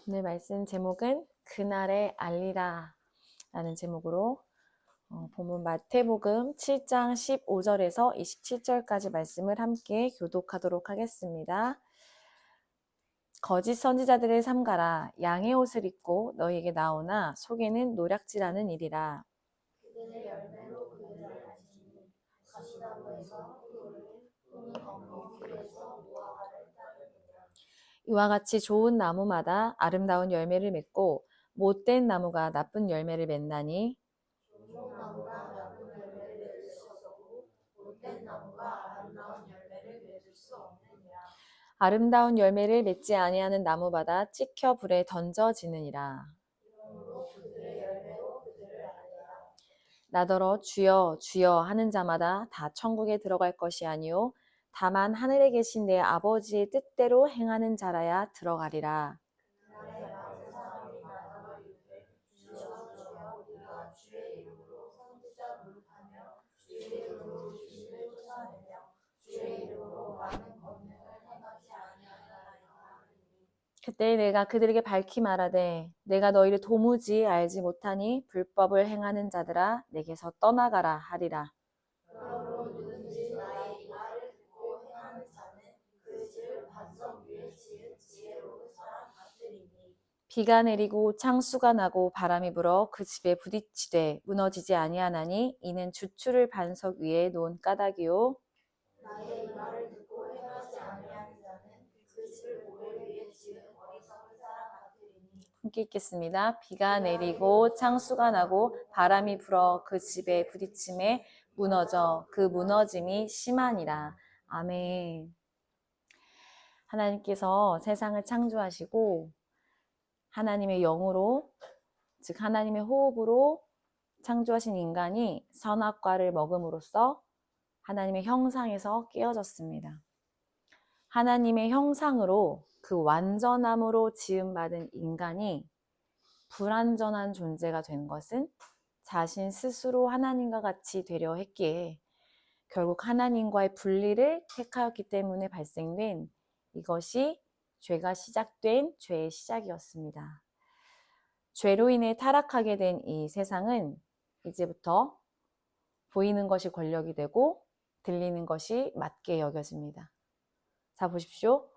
오늘 말씀 제목은 그날에 알리라 라는 제목으로 본문 마태복음 7장 15절에서 27절까지 말씀을 함께 교독하도록 하겠습니다. 거짓 선지자들을 삼가라. 양의 옷을 입고 너희에게 나오나 속에는 노략질하는 일이라. 그들의 열매로 그들을 아시니 가시나무에서 포도를 또는 엉겅퀴에서 무화과를 따르느냐. 이와 같이 좋은 나무마다 아름다운 열매를 맺고 못된 나무가 나쁜 열매를 맺나니 좋은 나무가 나쁜 열매를 맺을 수 없고 못된 나무가 아름다운 열매를 맺을 수 없느니라. 아름다운 열매를 맺지 아니하는 나무마다 찍혀 불에 던져지느니라. 그러므로 그들의 열매로 그들을 알리라. 나더러 주여 주여 하는 자마다 다 천국에 들어갈 것이 아니요 다만 하늘에 계신 내 아버지의 뜻대로 행하는 자라야 들어가리라. 그날에 많은 사람이 나더러 이르되 주여 주여 우리가 주의 이름으로 선지자 노릇하며 주의 이름으로 귀신을 쫓아내며 주의 이름으로 많은 권능을 행하지 아니하나이까 하리니. 그때 내가 그들에게 밝히 말하되 내가 너희를 도무지 알지 못하니 불법을 행하는 자들아 내게서 떠나가라 하리라. 그러므로 누구든지 나의 이 말을 듣고 행하는 자는 그 집을 반석 위에 지은 지혜로운 사람 같으리니. 비가 내리고 창수가 나고 바람이 불어 그 집에 부딪히되 무너지지 아니하나니 이는 주추를 반석 위에 놓은 까닭이요 나의 이 말을 듣고 행하지 아니하는 자는 그 집을 모래 위에 지은 어리석은 사람 같으리니. 함께 읽겠습니다. 비가 내리고 창수가 나고 바람이 불어 그 집에 부딪힘에 무너져 그 무너짐이 심하니라. 아멘. 하나님께서 세상을 창조하시고 하나님의 영으로 즉 하나님의 호흡으로 창조하신 인간이 선악과를 먹음으로써 하나님의 형상에서 깨어졌습니다. 하나님의 형상으로 그 완전함으로 지음받은 인간이 불완전한 존재가 된 것은 자신 스스로 하나님과 같이 되려 했기에 결국 하나님과의 분리를 택하였기 때문에 발생된 이것이 죄가 시작된 죄의 시작이었습니다. 죄로 인해 타락하게 된 이 세상은 이제부터 보이는 것이 권력이 되고 들리는 것이 맞게 여겨집니다. 자, 보십시오.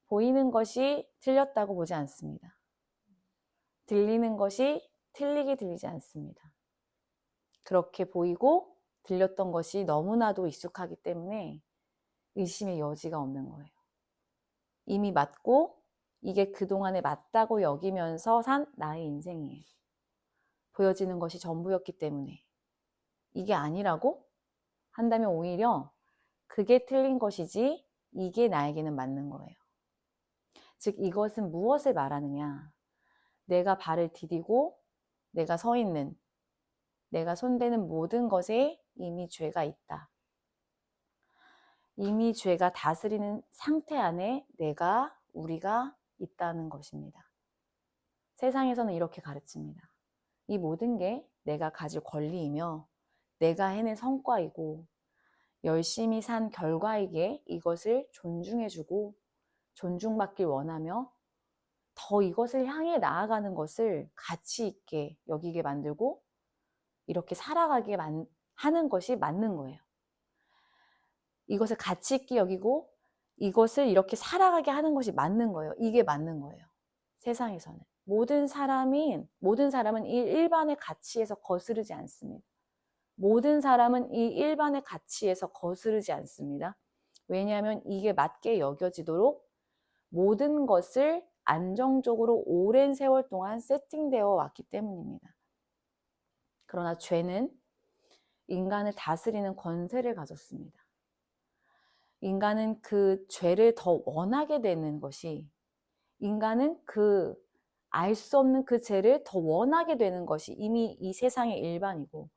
보이는 것이 틀렸다고 보지 않습니다. 들리는 것이 틀리게 들리지 않습니다. 그렇게 보이고 들렸던 것이 너무나도 익숙하기 때문에 의심의 여지가 없는 거예요. 이미 맞고 이게 그동안에 맞다고 여기면서 산 나의 인생이에요. 보여지는 것이 전부였기 때문에 이게 아니라고 한다면 오히려 그게 틀린 것이지 이게 나에게는 맞는 거예요. 즉 이것은 무엇을 말하느냐? 내가 발을 디디고 내가 서 있는 내가 손대는 모든 것에 이미 죄가 있다. 이미 죄가 다스리는 상태 안에 우리가 있다는 것입니다. 세상에서는 이렇게 가르칩니다. 이 모든 게 내가 가질 권리이며 내가 해낸 성과이고 열심히 산 결과이기에 이것을 존중해주고 존중받길 원하며 더 이것을 향해 나아가는 것을 가치 있게 여기게 만들고 이렇게 살아가게 하는 것이 맞는 거예요. 이것을 가치 있게 여기고 이것을 이렇게 살아가게 하는 것이 맞는 거예요. 이게 맞는 거예요. 세상에서는. 모든 사람은 이 일반의 가치에서 거스르지 않습니다. 모든 사람은 이 일반의 가치에서 거스르지 않습니다. 왜냐하면 이게 맞게 여겨지도록 모든 것을 안정적으로 오랜 세월 동안 세팅되어 왔기 때문입니다. 그러나 죄는 인간을 다스리는 권세를 가졌습니다. 인간은 그 죄를 더 원하게 되는 것이 인간은 알 수 없는 그 죄를 더 원하게 되는 것이 이미 이 세상의 일반이고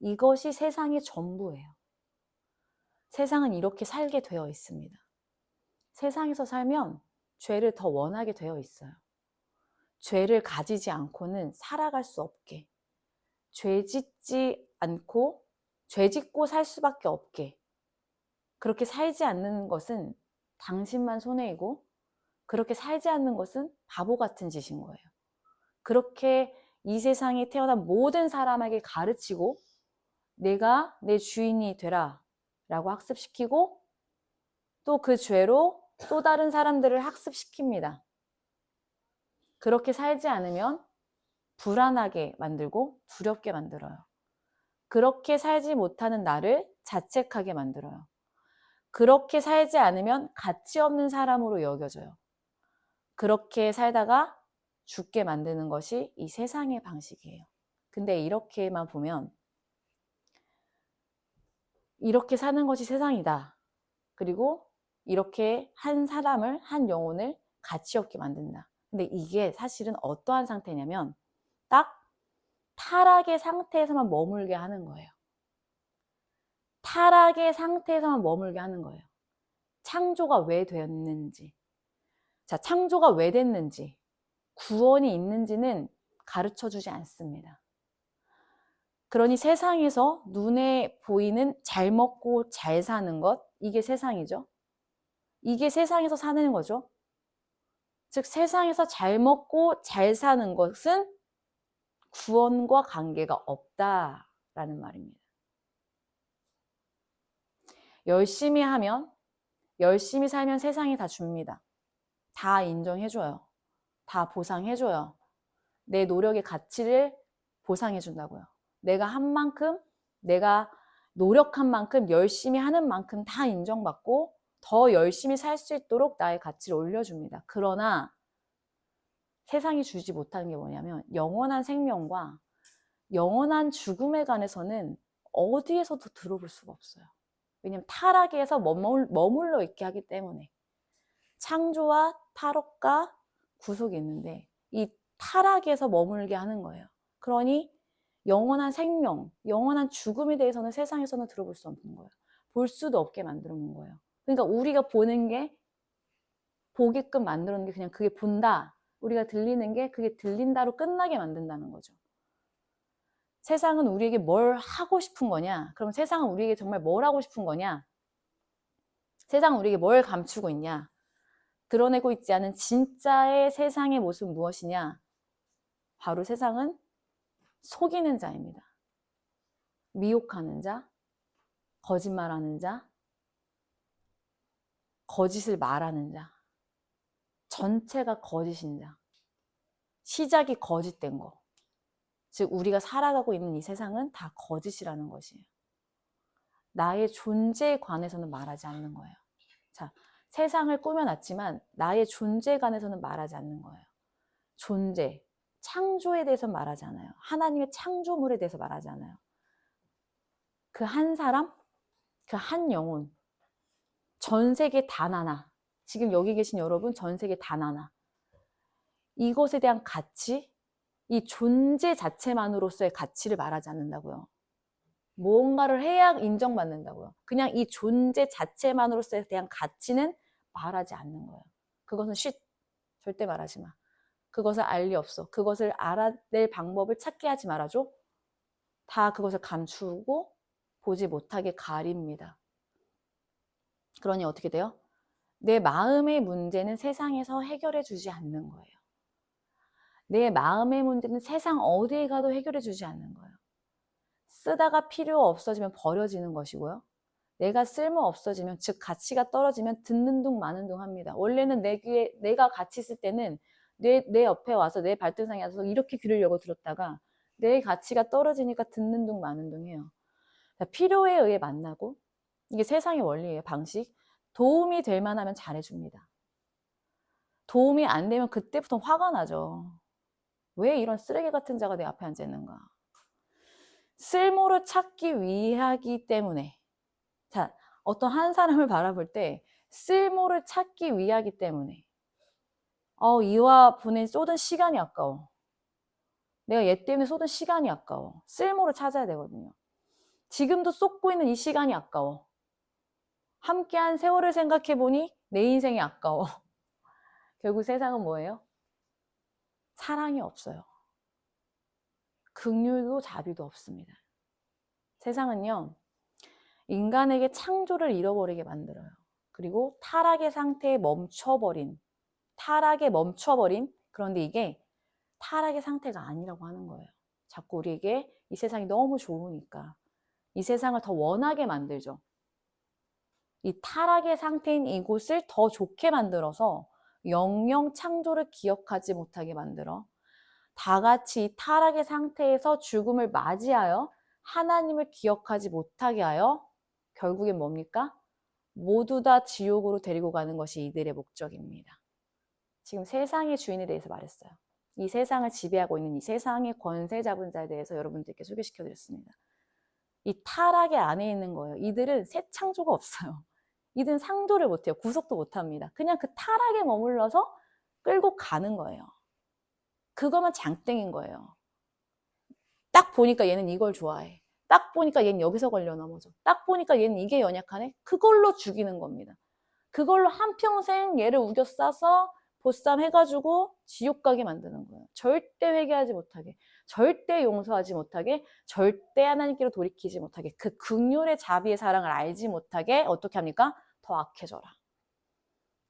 이것이 세상의 전부예요. 세상은 이렇게 살게 되어 있습니다. 세상에서 살면 죄를 더 원하게 되어 있어요. 죄를 가지지 않고는 살아갈 수 없게, 죄 짓지 않고 죄 짓고 살 수밖에 없게, 그렇게 살지 않는 것은 당신만 손해이고 그렇게 살지 않는 것은 바보 같은 짓인 거예요. 그렇게 이 세상에 태어난 모든 사람에게 가르치고 내가 내 주인이 되라 라고 학습시키고 또 그 죄로 또 다른 사람들을 학습시킵니다. 그렇게 살지 않으면 불안하게 만들고 두렵게 만들어요. 그렇게 살지 못하는 나를 자책하게 만들어요. 그렇게 살지 않으면 가치 없는 사람으로 여겨져요. 그렇게 살다가 죽게 만드는 것이 이 세상의 방식이에요. 근데 이렇게만 보면 이렇게 사는 것이 세상이다. 그리고 이렇게 한 사람을, 한 영혼을 가치 없게 만든다. 근데 이게 사실은 어떠한 상태냐면 딱 타락의 상태에서만 머물게 하는 거예요. 타락의 상태에서만 머물게 하는 거예요. 창조가 왜 됐는지, 자, 창조가 왜 됐는지, 구원이 있는지는 가르쳐 주지 않습니다. 그러니 세상에서 눈에 보이는 잘 먹고 잘 사는 것, 이게 세상이죠. 이게 세상에서 사는 거죠. 즉, 세상에서 잘 먹고 잘 사는 것은 구원과 관계가 없다라는 말입니다. 열심히 하면, 열심히 살면 세상이 다 줍니다. 다 인정해줘요. 다 보상해줘요. 내 노력의 가치를 보상해준다고요. 내가 한 만큼, 내가 노력한 만큼, 열심히 하는 만큼 다 인정받고 더 열심히 살 수 있도록 나의 가치를 올려줍니다. 그러나 세상이 주지 못하는 게 뭐냐면 영원한 생명과 영원한 죽음에 관해서는 어디에서도 들어볼 수가 없어요. 왜냐하면 타락에서 머물러 있게 하기 때문에. 창조와 탈옥과 구속이 있는데 이 타락에서 머물게 하는 거예요. 그러니 영원한 생명, 영원한 죽음에 대해서는 세상에서는 들어볼 수 없는 거예요. 볼 수도 없게 만들어 놓은 거예요. 그러니까 우리가 보는 게 보게끔 만들어 놓은 게 그냥 그게 본다. 우리가 들리는 게 그게 들린다로 끝나게 만든다는 거죠. 세상은 우리에게 뭘 하고 싶은 거냐? 그럼 세상은 우리에게 정말 뭘 하고 싶은 거냐? 세상은 우리에게 뭘 감추고 있냐? 드러내고 있지 않은 진짜의 세상의 모습은 무엇이냐? 바로 세상은 속이는 자입니다. 미혹하는 자, 거짓말하는 자, 거짓을 말하는 자, 전체가 거짓인 자, 시작이 거짓된 거. 즉 우리가 살아가고 있는 이 세상은 다 거짓이라는 것이에요. 나의 존재에 관해서는 말하지 않는 거예요. 자, 세상을 꾸며놨지만 나의 존재에 관해서는 말하지 않는 거예요. 존재, 창조에 대해서 말하지 않아요. 하나님의 창조물에 대해서 말하지 않아요. 그 한 사람, 그 한 영혼, 전 세계 단 하나, 지금 여기 계신 여러분 전 세계 단 하나, 이것에 대한 가치, 이 존재 자체만으로서의 가치를 말하지 않는다고요. 무언가를 해야 인정받는다고요. 그냥 이 존재 자체만으로서에 대한 가치는 말하지 않는 거예요. 그것은 쉿, 절대 말하지 마. 그것을 알 리 없어. 그것을 알아낼 방법을 찾게 하지 말아줘. 다 그것을 감추고 보지 못하게 가립니다. 그러니 어떻게 돼요? 내 마음의 문제는 세상에서 해결해 주지 않는 거예요. 내 마음의 문제는 세상 어디에 가도 해결해 주지 않는 거예요. 쓰다가 필요 없어지면 버려지는 것이고요. 내가 쓸모 없어지면, 즉 가치가 떨어지면 듣는 둥 마는 둥 합니다. 원래는 내 귀에 내가 같이 있을 때는 내 옆에 와서 내 발등상에 와서 이렇게 귀를 열고 들었다가 내 가치가 떨어지니까 듣는 둥 마는 둥 해요. 필요에 의해 만나고, 이게 세상의 원리예요. 방식. 도움이 될 만하면 잘해줍니다. 도움이 안 되면 그때부터 화가 나죠. 왜 이런 쓰레기 같은 자가 내 앞에 앉아 있는가? 쓸모를 찾기 위하기 때문에. 자, 어떤 한 사람을 바라볼 때 쓸모를 찾기 위하기 때문에 이와 보낸 쏟은 시간이 아까워. 내가 얘 때문에 쏟은 시간이 아까워. 쓸모를 찾아야 되거든요. 지금도 쏟고 있는 이 시간이 아까워. 함께한 세월을 생각해보니 내 인생이 아까워. 결국 세상은 뭐예요? 사랑이 없어요. 긍휼도 자비도 없습니다. 세상은요, 인간에게 창조를 잃어버리게 만들어요. 그리고 타락의 상태에 멈춰버린 타락에 멈춰버린, 그런데 이게 타락의 상태가 아니라고 하는 거예요. 자꾸 우리에게 이 세상이 너무 좋으니까 이 세상을 더 원하게 만들죠. 이 타락의 상태인 이곳을 더 좋게 만들어서 영영 창조를 기억하지 못하게 만들어 다 같이 이 타락의 상태에서 죽음을 맞이하여 하나님을 기억하지 못하게 하여 결국엔 뭡니까? 모두 다 지옥으로 데리고 가는 것이 이들의 목적입니다. 지금 세상의 주인에 대해서 말했어요. 이 세상을 지배하고 있는 이 세상의 권세 잡은 자에 대해서 여러분들께 소개시켜 드렸습니다. 이 타락의 안에 있는 거예요. 이들은 새 창조가 없어요. 이들은 상조를 못해요. 구속도 못합니다. 그냥 그 타락에 머물러서 끌고 가는 거예요. 그거만 장땡인 거예요. 딱 보니까 얘는 이걸 좋아해. 딱 보니까 얘는 여기서 걸려 넘어져. 딱 보니까 얘는 이게 연약하네. 그걸로 죽이는 겁니다. 그걸로 한평생 얘를 우겨 싸서 보쌈해가지고 지옥 가게 만드는 거예요. 절대 회개하지 못하게, 절대 용서하지 못하게, 절대 하나님께로 돌이키지 못하게, 그 긍휼의 자비의 사랑을 알지 못하게 어떻게 합니까? 더 악해져라.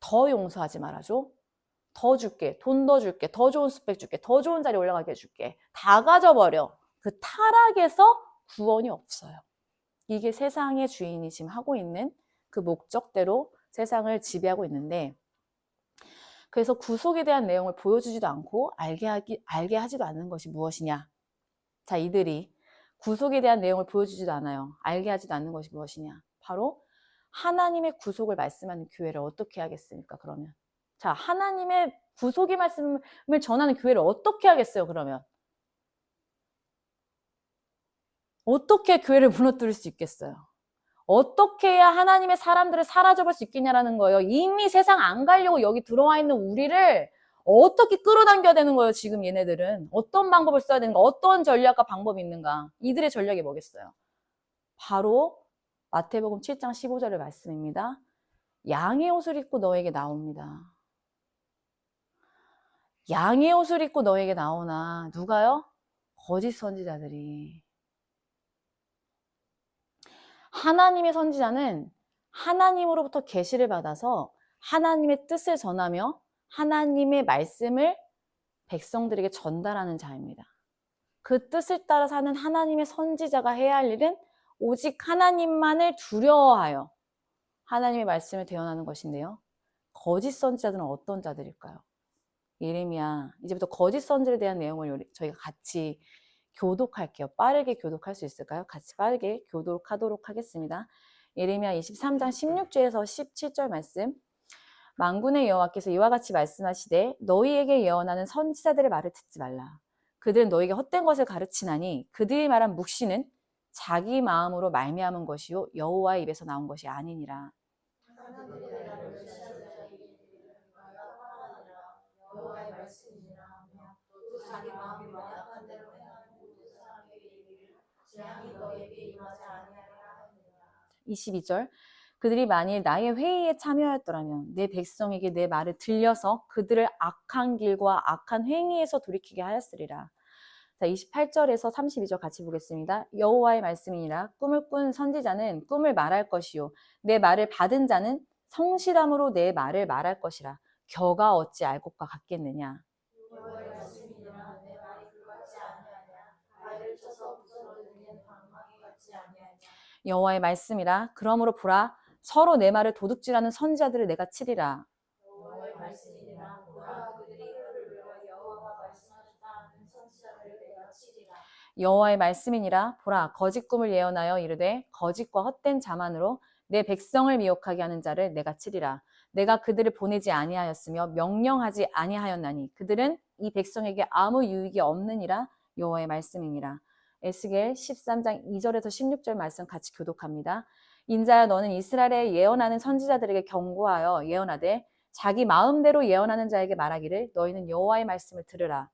더 용서하지 말아줘. 더 줄게, 돈 더 줄게, 더 좋은 스펙 줄게, 더 좋은 자리 올라가게 해줄게. 다 가져버려. 그 타락에서 구원이 없어요. 이게 세상의 주인이 지금 하고 있는 그 목적대로 세상을 지배하고 있는데, 그래서 구속에 대한 내용을 보여주지도 않고 알게 하지도 않는 것이 무엇이냐? 자, 이들이 구속에 대한 내용을 보여주지도 않아요. 알게 하지도 않는 것이 무엇이냐? 바로 하나님의 구속을 말씀하는 교회를 어떻게 하겠습니까? 그러면 자, 하나님의 구속의 말씀을 전하는 교회를 어떻게 하겠어요? 그러면 어떻게 교회를 무너뜨릴 수 있겠어요? 어떻게 해야 하나님의 사람들을 사라져볼 수 있겠냐라는 거예요. 이미 세상 안 가려고 여기 들어와 있는 우리를 어떻게 끌어당겨야 되는 거예요, 지금 얘네들은. 어떤 방법을 써야 되는가, 어떤 전략과 방법이 있는가. 이들의 전략이 뭐겠어요? 바로 마태복음 7장 15절의 말씀입니다. 양의 옷을 입고 너에게 나옵니다. 양의 옷을 입고 너에게 나오나 누가요? 거짓 선지자들이. 하나님의 선지자는 하나님으로부터 계시를 받아서 하나님의 뜻을 전하며 하나님의 말씀을 백성들에게 전달하는 자입니다. 그 뜻을 따라 사는 하나님의 선지자가 해야 할 일은 오직 하나님만을 두려워하여 하나님의 말씀을 대언하는 것인데요. 거짓 선지자들은 어떤 자들일까요? 예레미야, 이제부터 거짓 선지에 대한 내용을 저희가 같이 교독할게요. 빠르게 교독할 수 있을까요? 같이 빠르게 교독하도록 하겠습니다. 예레미야 23장 16절에서 17절 말씀. 만군의 여호와께서 이와 같이 말씀하시되 너희에게 예언하는 선지자들의 말을 듣지 말라. 그들은 너희에게 헛된 것을 가르치나니 그들이 말한 묵시는 자기 마음으로 말미암은 것이요 여호와의 입에서 나온 것이 아니니라. 사람들이 나를 멸시하는 자에게 여호와의 말씀이니라 하며 또 자기 마음이 완악한 대로 행하는 모든 사람에게 이르기를 재앙이 너에게 임하지 아니하리라 하느니라. 22절. 그들이 만일 나의 회의에 참여하였더라면 내 백성에게 내 말을 들려서 그들을 악한 길과 악한 행위에서 돌이키게 하였으리라. 자, 28절에서 32절 같이 보겠습니다. 여호와의 말씀이니라. 꿈을 꾼 선지자는 꿈을 말할 것이요 내 말을 받은 자는 성실함으로 내 말을 말할 것이라. 겨가 어찌 알 것과 같겠느냐. 여호와의 말씀이니라. 내 말이 그같지 아니하냐. 발을 쳐서 부스러뜨리는 방망이 같지 아니하냐. 여호와의 말씀이라. 그러므로 보라 서로 내 말을 도둑질하는 선지자들을 내가 치리라. 여호와의 말씀이니라. 보라 그들이 혀를 들어 여호와가 말씀하셨다 하는 선지자들을 내가 치리라. 여호와의 말씀이니라. 보라 거짓 꿈을 예언하여 이르되 거짓과 헛된 자만으로 내 백성을 미혹하게 하는 자를 내가 치리라. 내가 그들을 보내지 아니하였으며 명령하지 아니하였나니 그들은 이 백성에게 아무 유익이 없느니라. 여호와의 말씀이니라. 에스겔 13장 2절에서 16절 말씀 같이 교독합니다. 인자야 너는 이스라엘에 예언하는 선지자들에게 경고하여 예언하되 자기 마음대로 예언하는 자에게 말하기를 너희는 여호와의 말씀을 들으라.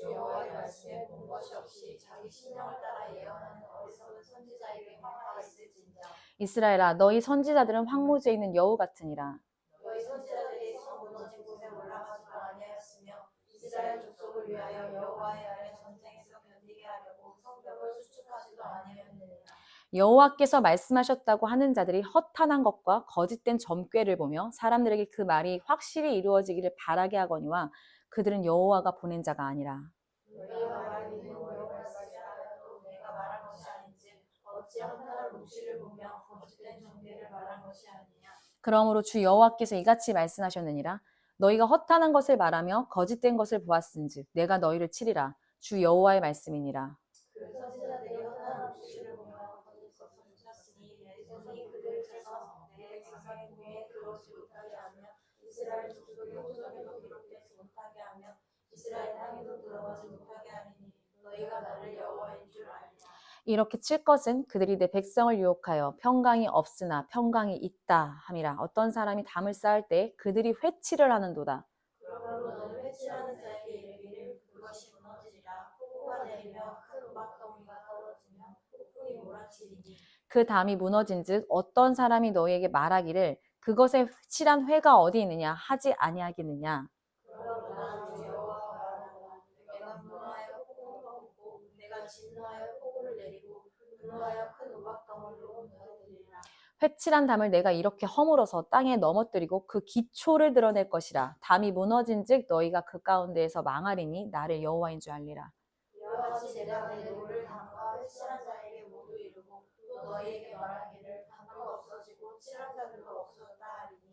여호와의 말씀에 본 것이 없이 자기 신령을 따라 예언하는 어리석은 선지자에게 화가 있을진저. 이스라엘아 너희 선지자들은 황무지에 있는 여우 같으니라. 너희 선지자들이 성 무너진 곳에 올라가지도 아니하였으며 이스라엘 족속을 위하여 여호와의 날에 전쟁에서 견디게 하려고 성벽을 수축하지도 아니하였느니라. 여호와께서 말씀하셨다고 하는 자들이 허탄한 것과 거짓된 점괘를 보며 사람들에게 그 말이 확실히 이루어지기를 바라게 하거니와 그들은 여호와가 보낸 자가 아니라. 너희가 말하기는 여호와의 말씀이라도 내가 말한 것이 아닌즉 어찌 허탄한 묵시를 보며 거짓된 정죄를 말한 것이 아니냐. 그러므로 주 여호와께서 이같이 말씀하셨느니라. 너희가 허탄한 것을 말하며 거짓된 것을 보았은즉 내가 너희를 치리라. 주 여호와의 말씀이니라. 그 선지자들이 허탄한 묵시를 보며 거짓 것을 쳤으니 내 손이 그들을 쳐서 내 가상의 공에 들어오지 못하게 하며 이스라엘 족속의 후손에도 기록되지 못하게 하며 이스라엘 땅에도 들어가지 못하게 하리니 너희가 나를 여호와인 줄 알리라. 이렇게 칠 것은 그들이 내 백성을 유혹하여 평강이 없으나 평강이 있다 함이라. 어떤 사람이 담을 쌓을 때 그들이 회치를 하는도다. 그러므로 너는 회칠하는 자에게 이르기를 그것이 무너지리라. 폭우가 내리며 큰 우박덩이가 떨어지며 폭풍이 몰아치리니 그 담이 무너진즉 어떤 사람이 너희에게 말하기를 그것의 회칠한 회가 어디 있느냐 하지 아니하겠느냐. 그러므로 주 여호와가 말하노라. 내가 분노하여 폭풍을 퍼붓고 내가 진노하여 폭우를 내리고 분노하여 큰 우박덩어리로 무너뜨리리라. 회칠한 담을 내가 이렇게 허물어서 땅에 넘어뜨리고 그 기초를 드러낼 것이라. 담이 무너진즉 너희가 그 가운데에서 망하리니 나를 여호와인 줄 알리라. 이와 같이 내가 내 노를 담과 회칠한 자에게 모두 이루고 또 너희에게 말하기를 담가 없어지고 칠한 자들도 없어졌다 하리니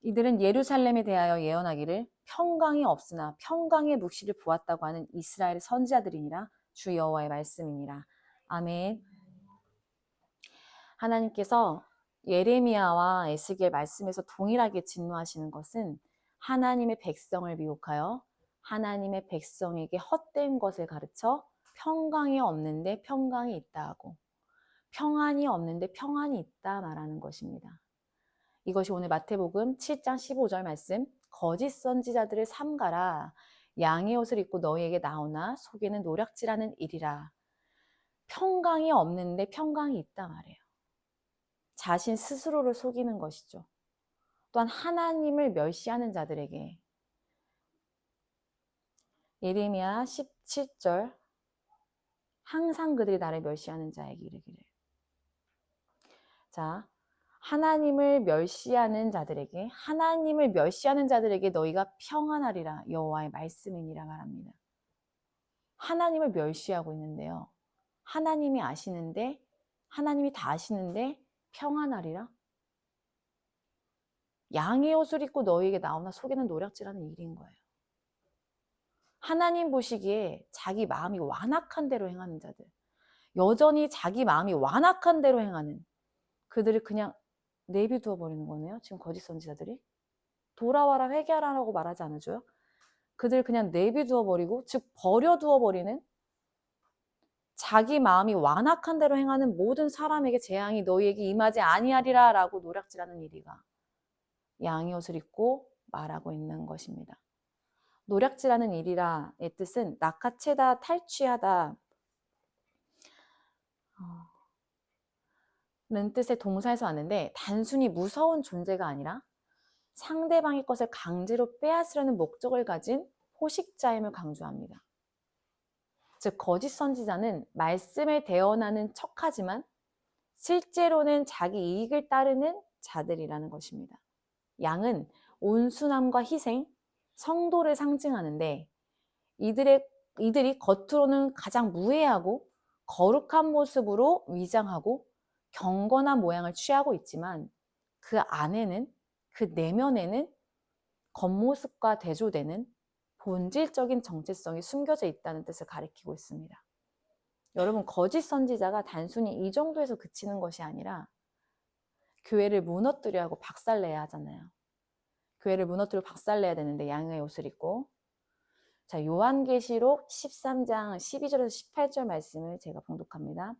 이들은 예루살렘에 대하여 예언하기를 평강이 없으나 평강의 묵시를 보았다고 하는 이스라엘의 선지자들이니라. 주 여호와의 말씀이니라. 아멘. 하나님께서 예레미야와 에스겔 말씀에서 동일하게 진노하시는 것은 하나님의 백성을 미혹하여 하나님의 백성에게 헛된 것을 가르쳐 평강이 없는데 평강이 있다 하고 평안이 없는데 평안이 있다 말하는 것입니다. 이것이 오늘 마태복음 7장 15절 말씀. 거짓 선지자들을 삼가라. 양의 옷을 입고 너희에게 나오나 속에는 노략질하는 일이라. 평강이 없는데 평강이 있다 말이에요. 자신 스스로를 속이는 것이죠. 또한 하나님을 멸시하는 자들에게 예레미야 17절 항상 그들이 나를 멸시하는 자에게 이르기를. 자, 하나님을 멸시하는 자들에게 너희가 평안하리라. 여호와의 말씀이니라 말합니다. 하나님을 멸시하고 있는데요. 하나님이 아시는데 하나님이 다 아시는데 평안하리라. 양의 옷을 입고 너희에게 나오나 속에는 노략질하는 일인 거예요. 하나님 보시기에 자기 마음이 완악한 대로 행하는 자들, 여전히 자기 마음이 완악한 대로 행하는 그들을 그냥 내비두어 버리는 거네요. 지금 거짓 선지자들이 돌아와라 회개하라고 말하지 않아줘요? 그들을 그냥 내비두어 버리고, 즉 버려두어 버리는, 자기 마음이 완악한 대로 행하는 모든 사람에게 재앙이 너희에게 임하지 아니하리라 라고 노략질하는 이리가 양의 옷을 입고 말하고 있는 것입니다. 노략질하는 일이라의 뜻은 낚아채다, 탈취하다 는 뜻의 동사에서 왔는데 단순히 무서운 존재가 아니라 상대방의 것을 강제로 빼앗으려는 목적을 가진 포식자임을 강조합니다. 즉 거짓 선지자는 말씀을 대언하는 척하지만 실제로는 자기 이익을 따르는 자들이라는 것입니다. 양은 온순함과 희생, 성도를 상징하는데 이들이 겉으로는 가장 무해하고 거룩한 모습으로 위장하고 경건한 모양을 취하고 있지만 그 안에는, 그 내면에는 겉모습과 대조되는 본질적인 정체성이 숨겨져 있다는 뜻을 가리키고 있습니다. 여러분, 거짓 선지자가 단순히 이 정도에서 그치는 것이 아니라 교회를 무너뜨려 하고 박살내야 하잖아요. 교회를 무너뜨리고 박살내야 되는데 양의 옷을 입고. 자, 요한계시록 13장 12절에서 18절 말씀을 제가 봉독합니다.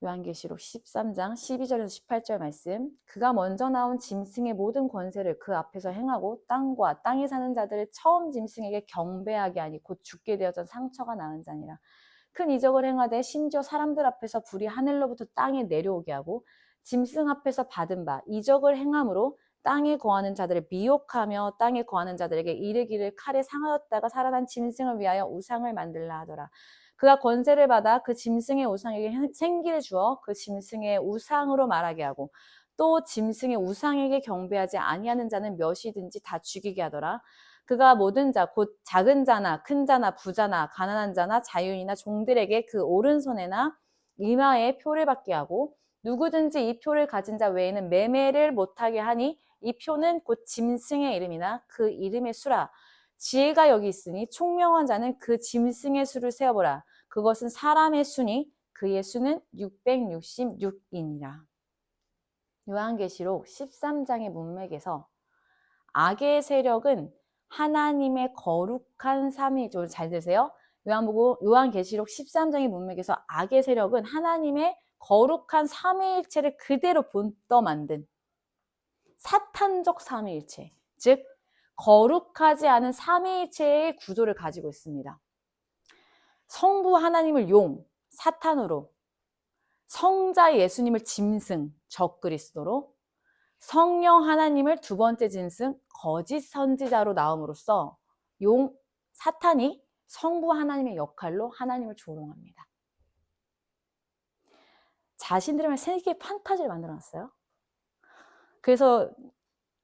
요한계시록 13장 12절에서 18절 말씀. 그가 먼저 나온 짐승의 모든 권세를 그 앞에서 행하고 땅과 땅에 사는 자들을 처음 짐승에게 경배하게 하니 곧 죽게 되어져 상처가 나은 자니라. 큰 이적을 행하되 심지어 사람들 앞에서 불이 하늘로부터 땅에 내려오게 하고 짐승 앞에서 받은 바 이적을 행함으로 땅에 거하는 자들을 미혹하며 땅에 거하는 자들에게 이르기를 칼에 상하였다가 살아난 짐승을 위하여 우상을 만들라 하더라. 그가 권세를 받아 그 짐승의 우상에게 생기를 주어 그 짐승의 우상으로 말하게 하고 또 짐승의 우상에게 경배하지 아니하는 자는 몇이든지 다 죽이게 하더라. 그가 모든 자 곧 작은 자나 큰 자나 부자나 가난한 자나 자유인이나 종들에게 그 오른손에나 이마에 표를 받게 하고 누구든지 이 표를 가진 자 외에는 매매를 못하게 하니 이 표는 곧 짐승의 이름이나 그 이름의 수라. 지혜가 여기 있으니 총명한 자는 그 짐승의 수를 세어보라. 그것은 사람의 수니 그의 수는 666이니라. 요한계시록 13장의 문맥에서 악의 세력은 하나님의 거룩한 삼위일체, 잘 들으세요. 요한계시록 13장의 문맥에서 악의 세력은 하나님의 거룩한 삼위일체를 그대로 본떠 만든 사탄적 삼위일체, 즉 거룩하지 않은 삼위일체의 구조를 가지고 있습니다. 성부 하나님을 용, 사탄으로, 성자 예수님을 짐승, 적그리스도로, 성령 하나님을 두 번째 짐승, 거짓 선지자로 나옴으로써 용, 사탄이 성부 하나님의 역할로 하나님을 조롱합니다. 자신들의 세계의 판타지를 만들어놨어요. 그래서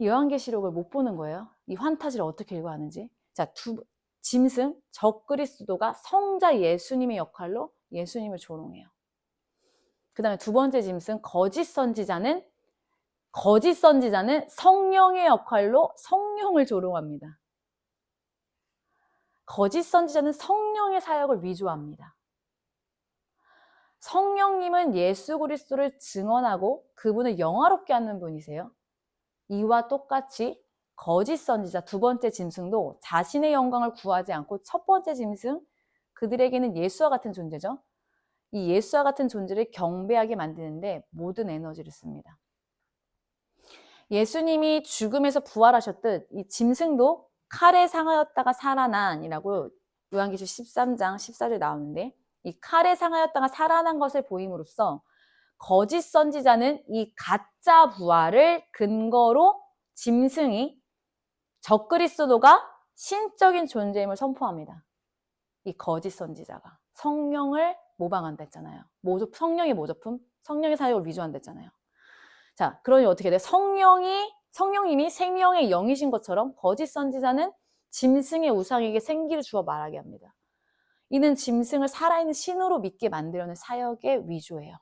요한계시록을 못 보는 거예요. 이 판타지를 어떻게 읽어야 하는지. 자, 짐승, 적그리스도가 성자 예수님의 역할로 예수님을 조롱해요. 그 다음에 두 번째 짐승, 거짓 선지자는 성령의 역할로 성령을 조롱합니다. 거짓 선지자는 성령의 사역을 위조합니다. 성령님은 예수 그리스도를 증언하고 그분을 영화롭게 하는 분이세요. 이와 똑같이 거짓 선지자 두 번째 짐승도 자신의 영광을 구하지 않고 첫 번째 짐승, 그들에게는 예수와 같은 존재죠. 이 예수와 같은 존재를 경배하게 만드는데 모든 에너지를 씁니다. 예수님이 죽음에서 부활하셨듯 이 짐승도 칼에 상하였다가 살아난이라고 요한계시록 13장 14절에 나오는데, 이 칼에 상하였다가 살아난 것을 보임으로써 거짓 선지자는 이 가짜 부활을 근거로 짐승이, 적그리스도가 신적인 존재임을 선포합니다. 이 거짓 선지자가 성령을 모방한다 했잖아요. 성령의 모조품, 성령의 사역을 위조한다 했잖아요. 자, 그러니 어떻게 돼? 성령님이 생명의 영이신 것처럼 거짓 선지자는 짐승의 우상에게 생기를 주어 말하게 합니다. 이는 짐승을 살아있는 신으로 믿게 만들려는 사역의 위조예요.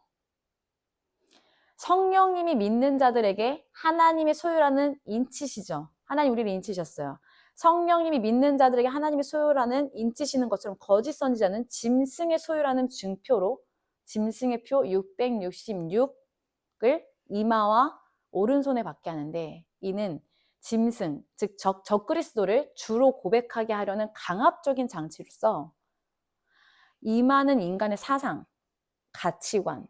성령님이 믿는 자들에게 하나님의 소유라는 인치시죠. 하나님 우리를 인치셨어요. 성령님이 믿는 자들에게 하나님의 소유라는 인치시는 것처럼 거짓 선지자는 짐승의 소유라는 증표로 짐승의 표 666을 이마와 오른손에 받게 하는데, 이는 짐승, 즉 적그리스도를 주로 고백하게 하려는 강압적인 장치로서 이마는 인간의 사상, 가치관,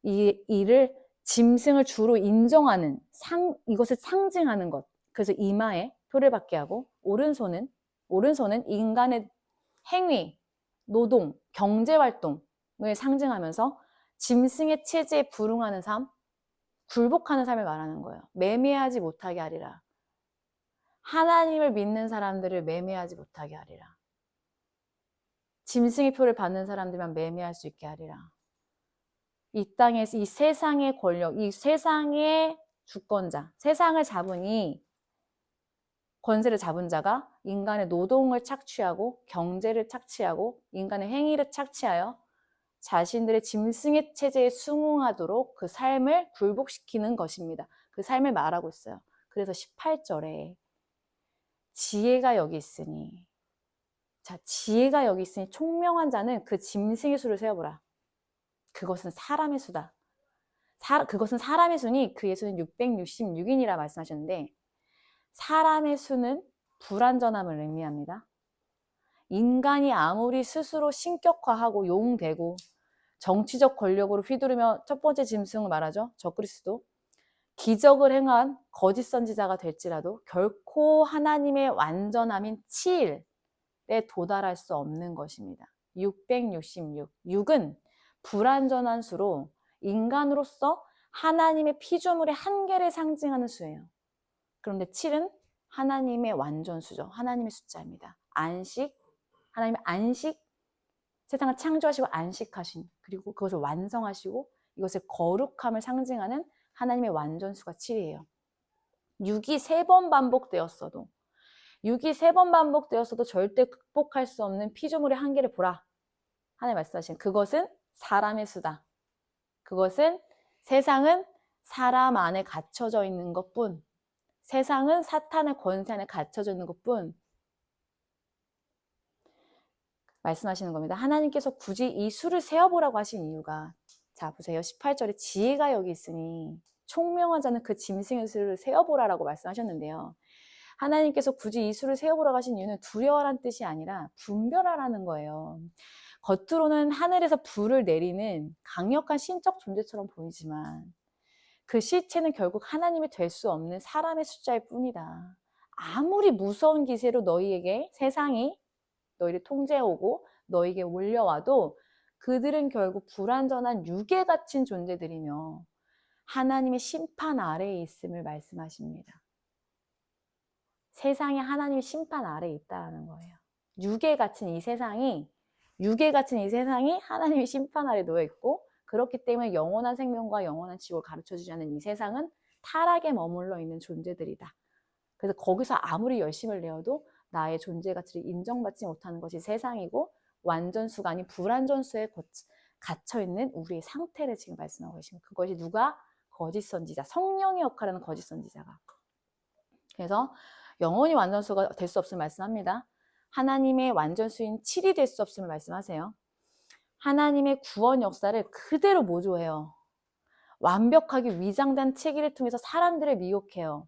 이를 짐승을 주로 인정하는 이것을 상징하는 것. 그래서 이마에 표를 받게 하고 오른손은 인간의 행위, 노동, 경제활동을 상징하면서 짐승의 체제에 불응하는 삶, 굴복하는 삶을 말하는 거예요. 매매하지 못하게 하리라. 하나님을 믿는 사람들을 매매하지 못하게 하리라. 짐승의 표를 받는 사람들만 매매할 수 있게 하리라. 이 땅에서 이 세상의 권력, 이 세상의 주권자, 세상을 잡으니 권세를 잡은 자가 인간의 노동을 착취하고 경제를 착취하고 인간의 행위를 착취하여 자신들의 짐승의 체제에 순응하도록 그 삶을 굴복시키는 것입니다. 그 삶을 말하고 있어요. 그래서 18절에 지혜가 여기 있으니, 자, 지혜가 여기 있으니 총명한 자는 그 짐승의 수를 세어보라. 그것은 사람의 수다. 그것은 사람의 수니 그의 수는 666이라 말씀하셨는데, 사람의 수는 불완전함을 의미합니다. 인간이 아무리 스스로 신격화하고 용되고 정치적 권력으로 휘두르며 첫 번째 짐승을 말하죠. 적그리스도. 기적을 행한 거짓 선지자가 될지라도 결코 하나님의 완전함인 7에 도달할 수 없는 것입니다. 666. 6은 불완전한 수로 인간으로서 하나님의 피조물의 한계를 상징하는 수예요. 그런데 7은 하나님의 완전수죠. 하나님의 숫자입니다. 하나님의 안식, 세상을 창조하시고 안식하신, 그리고 그것을 완성하시고 이것의 거룩함을 상징하는 하나님의 완전수가 7이에요. 6이 3번 반복되었어도 6이 3번 반복되었어도 절대 극복할 수 없는 피조물의 한계를 보라. 하나님 말씀하신 그것은 사람의 수다. 그것은 세상은 사람 안에 갇혀져 있는 것뿐, 세상은 사탄의 권세 안에 갇혀져 있는 것뿐 말씀하시는 겁니다. 하나님께서 굳이 이 수를 세어보라고 하신 이유가, 자 보세요. 18절에 지혜가 여기 있으니 총명한 자는 그 짐승의 수를 세어보라라고 말씀하셨는데요. 하나님께서 굳이 이 수를 세어보라고 하신 이유는 두려워라는 뜻이 아니라 분별하라는 거예요. 겉으로는 하늘에서 불을 내리는 강력한 신적 존재처럼 보이지만 그 실체는 결국 하나님이 될 수 없는 사람의 숫자일 뿐이다. 아무리 무서운 기세로 너희에게 세상이 너희를 통제해오고 너희에게 올려와도 그들은 결국 불완전한 유괴 갇힌 존재들이며 하나님의 심판 아래에 있음을 말씀하십니다. 세상이 하나님의 심판 아래에 있다는 거예요. 유괴 갇힌 이 세상이 하나님의 심판 아래에 놓여 있고, 그렇기 때문에 영원한 생명과 영원한 지옥을 가르쳐주지 않는 이 세상은 타락에 머물러 있는 존재들이다. 그래서 거기서 아무리 열심을 내어도 나의 존재 가치를 인정받지 못하는 것이 세상이고, 완전수가 아닌 불완전수에 갇혀있는 우리의 상태를 지금 말씀하고 계십니다. 그것이 누가? 거짓 선지자, 성령의 역할을 하는 거짓 선지자가. 그래서 영원히 완전수가 될 수 없음을 말씀합니다. 하나님의 완전수인 7이 될 수 없음을 말씀하세요. 하나님의 구원 역사를 그대로 모조해요. 완벽하게 위장된 체계를 통해서 사람들을 미혹해요.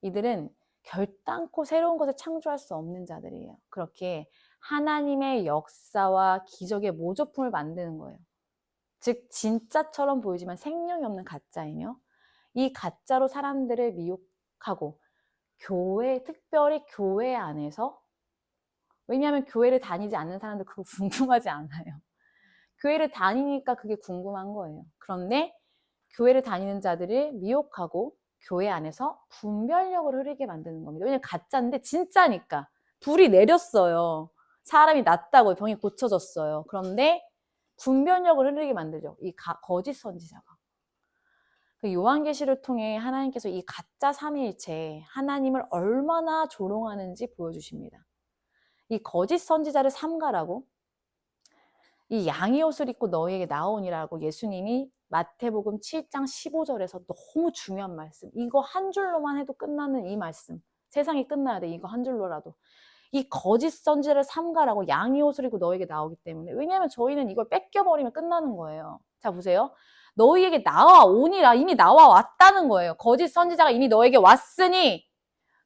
이들은 결단코 새로운 것을 창조할 수 없는 자들이에요. 그렇게 하나님의 역사와 기적의 모조품을 만드는 거예요. 즉 진짜처럼 보이지만 생명이 없는 가짜이며, 이 가짜로 사람들을 미혹하고 특별히 교회 안에서, 왜냐하면 교회를 다니지 않는 사람들 그거 궁금하지 않아요. 교회를 다니니까 그게 궁금한 거예요. 그런데 교회를 다니는 자들을 미혹하고 교회 안에서 분별력을 흐르게 만드는 겁니다. 왜냐면 가짜인데 진짜니까. 불이 내렸어요. 사람이 낫다고, 병이 고쳐졌어요. 그런데 분별력을 흐르게 만들죠. 이 거짓 선지자가. 그 요한계시를 통해 하나님께서 이 가짜 삼위일체, 하나님을 얼마나 조롱하는지 보여주십니다. 이 거짓 선지자를 삼가라고, 이 양의 옷을 입고 너희에게 나오니라고 예수님이 마태복음 7장 15절에서 너무 중요한 말씀, 이거 한 줄로만 해도 끝나는 이 말씀, 세상이 끝나야 돼, 이거 한 줄로라도. 이 거짓 선지자를 삼가라고, 양의 옷을 입고 너희에게 나오기 때문에. 왜냐하면 저희는 이걸 뺏겨버리면 끝나는 거예요. 자 보세요. 너희에게 나와오니라, 이미 나와왔다는 거예요. 거짓 선지자가 이미 너에게 왔으니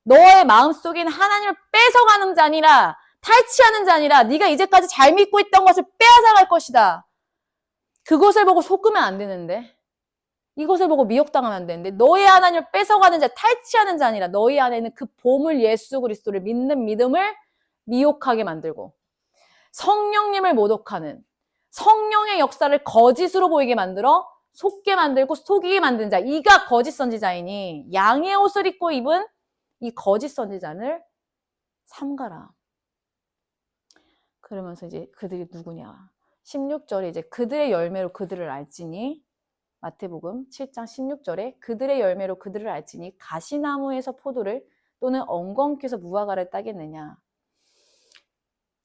너의 마음속에 있는 하나님을 뺏어가는 자니라, 탈취하는 자니라, 네가 이제까지 잘 믿고 있던 것을 빼앗아갈 것이다. 그것을 보고 속으면 안 되는데, 이것을 보고 미혹당하면 안 되는데, 너의 하나님을 뺏어가는 자, 탈취하는 자니라, 너희 안에 있는 그 보물 예수 그리스도를 믿는 믿음을 미혹하게 만들고, 성령님을 모독하는, 성령의 역사를 거짓으로 보이게 만들어 속게 만들고 속이게 만든 자, 이가 거짓 선지자이니 양의 옷을 입고 입은 이 거짓 선지자를 삼가라. 그러면서 이제 그들이 누구냐? 16절에 이제 그들의 열매로 그들을 알지니, 마태복음 7장 16절에 그들의 열매로 그들을 알지니 가시나무에서 포도를 또는 엉겅퀴에서 무화과를 따겠느냐.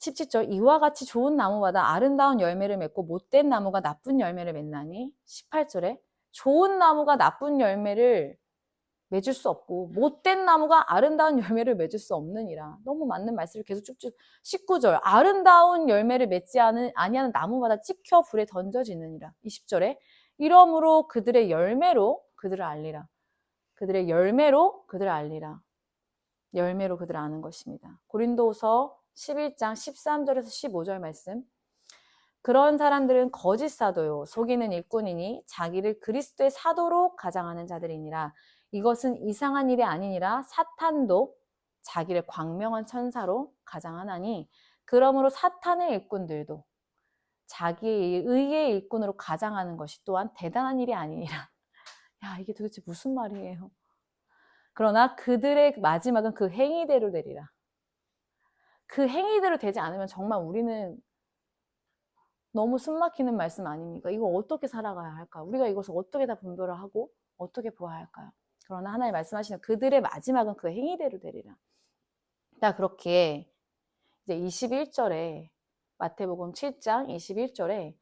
17절 이와 같이 좋은 나무마다 아름다운 열매를 맺고 못된 나무가 나쁜 열매를 맺나니. 18절에 좋은 나무가 나쁜 열매를 맺을 수 없고 못된 나무가 아름다운 열매를 맺을 수 없느니라. 너무 맞는 말씀을 계속 쭉쭉. 19절 아름다운 열매를 맺지 아니하는 나무마다 찍혀 불에 던져지느니라. 20절에 이러므로 그들의 열매로 그들을 알리라. 그들의 열매로 그들을 알리라. 열매로 그들을 아는 것입니다. 고린도후서 11장 13절에서 15절 말씀. 그런 사람들은 거짓 사도요 속이는 일꾼이니 자기를 그리스도의 사도로 가장하는 자들이니라. 이것은 이상한 일이 아니니라. 사탄도 자기를 광명한 천사로 가장하나니 그러므로 사탄의 일꾼들도 자기의 의의 일꾼으로 가장하는 것이 또한 대단한 일이 아니니라. 야, 이게 도대체 무슨 말이에요? 그러나 그들의 마지막은 그 행위대로 되리라. 그 행위대로 되지 않으면 정말 우리는 너무 숨막히는 말씀 아닙니까? 이거 어떻게 살아가야 할까? 우리가 이것을 어떻게 다 분별을 하고 어떻게 보아야 할까요? 그러나 하나님 말씀하시는 그들의 마지막은 그 행위대로 되리라. 자, 그렇게 이제 21절에 마태복음 7장 21절에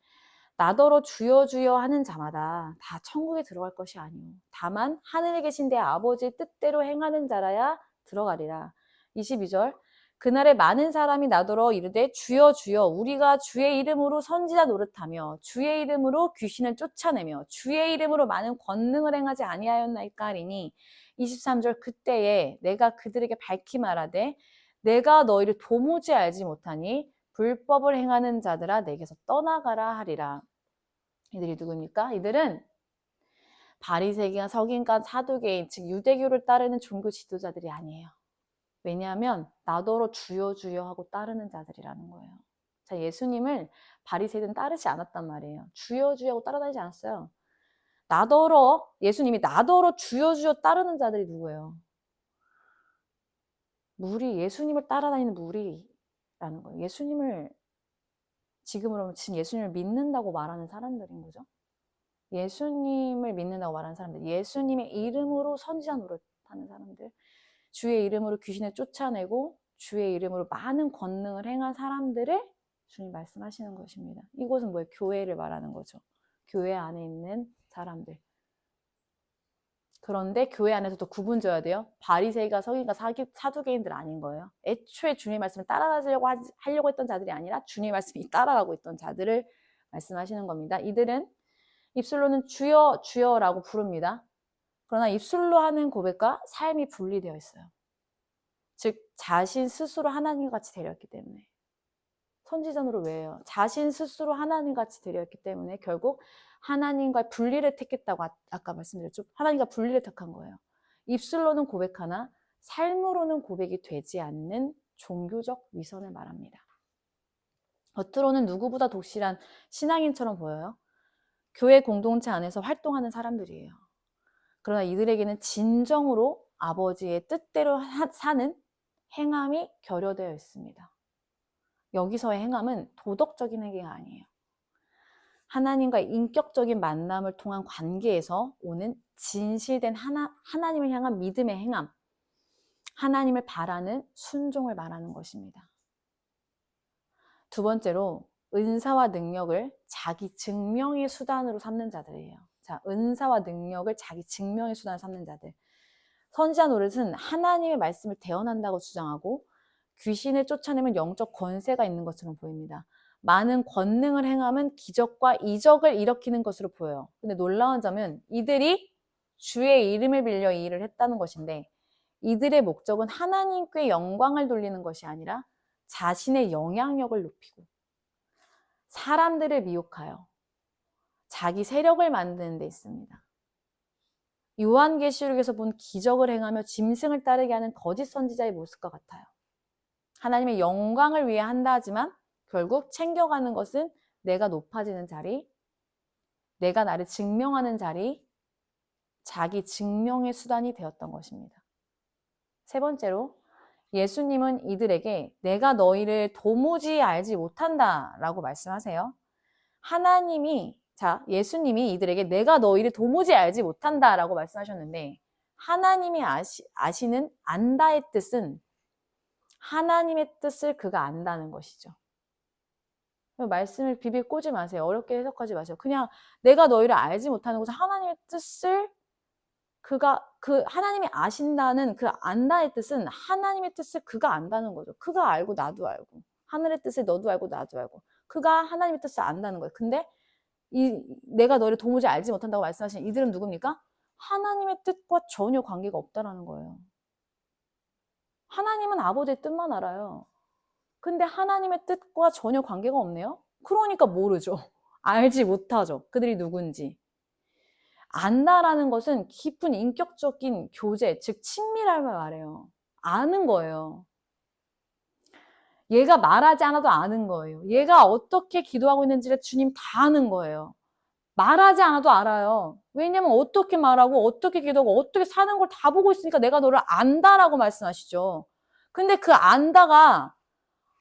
나더러 주여 주여 하는 자마다 다 천국에 들어갈 것이 아니오. 다만 하늘에 계신 내 아버지의 뜻대로 행하는 자라야 들어가리라. 22절 그날에 많은 사람이 나더러 이르되 주여 주여 우리가 주의 이름으로 선지자 노릇하며 주의 이름으로 귀신을 쫓아내며 주의 이름으로 많은 권능을 행하지 아니하였나이까 하리니 23절 그때에 내가 그들에게 밝히 말하되 내가 너희를 도무지 알지 못하니 불법을 행하는 자들아 내게서 떠나가라 하리라. 이들이 누구입니까? 이들은 바리새인과 서기관, 사두개인, 즉 유대교를 따르는 종교 지도자들이 아니에요. 왜냐하면 나더러 주여 주여 하고 따르는 자들이라는 거예요. 자, 예수님을 바리새인은 따르지 않았단 말이에요. 주여 주여 하고 따라다니지 않았어요. 예수님이 나더러 주여 주여 따르는 자들이 누구예요? 예수님을 따라다니는 무리라는 거예요. 지금 예수님을 믿는다고 말하는 사람들인 거죠. 예수님을 믿는다고 말하는 사람들, 예수님의 이름으로 선지자 노릇하는 사람들, 주의 이름으로 귀신을 쫓아내고 주의 이름으로 많은 권능을 행한 사람들을 주님 말씀하시는 것입니다. 이것은 뭐예요? 교회를 말하는 거죠. 교회 안에 있는 사람들. 그런데 교회 안에서도 구분져야 돼요. 바리새인과 서기관과 사두개인들 아닌 거예요. 애초에 주님의 말씀을 하려고 했던 자들이 아니라 주님의 말씀이 따라가고 있던 자들을 말씀하시는 겁니다. 이들은 입술로는 주여 주여라고 부릅니다. 그러나 입술로 하는 고백과 삶이 분리되어 있어요. 즉 자신 스스로 하나님같이 되려있기 때문에. 선지자노를 왜 해요? 자신 스스로 하나님같이 되려있기 때문에 결국 하나님과 분리를 택했다고 아까 말씀드렸죠. 하나님과 분리를 택한 거예요. 입술로는 고백하나 삶으로는 고백이 되지 않는 종교적 위선을 말합니다. 겉으로는 누구보다 독실한 신앙인처럼 보여요. 교회 공동체 안에서 활동하는 사람들이에요. 그러나 이들에게는 진정으로 아버지의 뜻대로 사는 행함이 결여되어 있습니다. 여기서의 행함은 도덕적인 행위가 아니에요. 하나님과 인격적인 만남을 통한 관계에서 오는 진실된 하나님을 향한 믿음의 행함, 하나님을 바라는 순종을 말하는 것입니다. 두 번째로 은사와 능력을 자기 증명의 수단으로 삼는 자들이에요. 자, 은사와 능력을 자기 증명의 수단으로 삼는 자들. 선지자 노릇은 하나님의 말씀을 대언한다고 주장하고 귀신을 쫓아내면 영적 권세가 있는 것처럼 보입니다. 많은 권능을 행하면 기적과 이적을 일으키는 것으로 보여요. 근데 놀라운 점은 이들이 주의 이름을 빌려 이 일을 했다는 것인데 이들의 목적은 하나님께 영광을 돌리는 것이 아니라 자신의 영향력을 높이고 사람들을 미혹하여 자기 세력을 만드는 데 있습니다. 요한계시록에서 본 기적을 행하며 짐승을 따르게 하는 거짓 선지자의 모습과 같아요. 하나님의 영광을 위해 한다 하지만 결국 챙겨가는 것은 내가 높아지는 자리, 내가 나를 증명하는 자리, 자기 증명의 수단이 되었던 것입니다. 세 번째로 예수님은 이들에게 내가 너희를 도무지 알지 못한다 라고 말씀하세요. 예수님이 이들에게 내가 너희를 도무지 알지 못한다 라고 말씀하셨는데 하나님이 아시는 안다의 뜻은 하나님의 뜻을 그가 안다는 것이죠. 말씀을 비비 꼬지 마세요. 어렵게 해석하지 마세요. 그냥 내가 너희를 알지 못하는 것은 하나님의 뜻을 하나님이 아신다는 그 안다의 뜻은 하나님의 뜻을 그가 안다는 거죠. 그가 알고 나도 알고 하늘의 뜻을 너도 알고 나도 알고 그가 하나님의 뜻을 안다는 거예요. 근데 내가 너를 도무지 알지 못한다고 말씀하시는 이들은 누굽니까? 하나님의 뜻과 전혀 관계가 없다라는 거예요. 하나님은 아버지의 뜻만 알아요. 근데 하나님의 뜻과 전혀 관계가 없네요? 그러니까 모르죠. 알지 못하죠. 그들이 누군지. 안다라는 것은 깊은 인격적인 교제, 즉 친밀함을 말해요. 아는 거예요. 얘가 말하지 않아도 아는 거예요. 얘가 어떻게 기도하고 있는지를 주님 다 아는 거예요. 말하지 않아도 알아요. 왜냐면 어떻게 말하고 어떻게 기도하고 어떻게 사는 걸 다 보고 있으니까 내가 너를 안다라고 말씀하시죠. 근데 그 안다가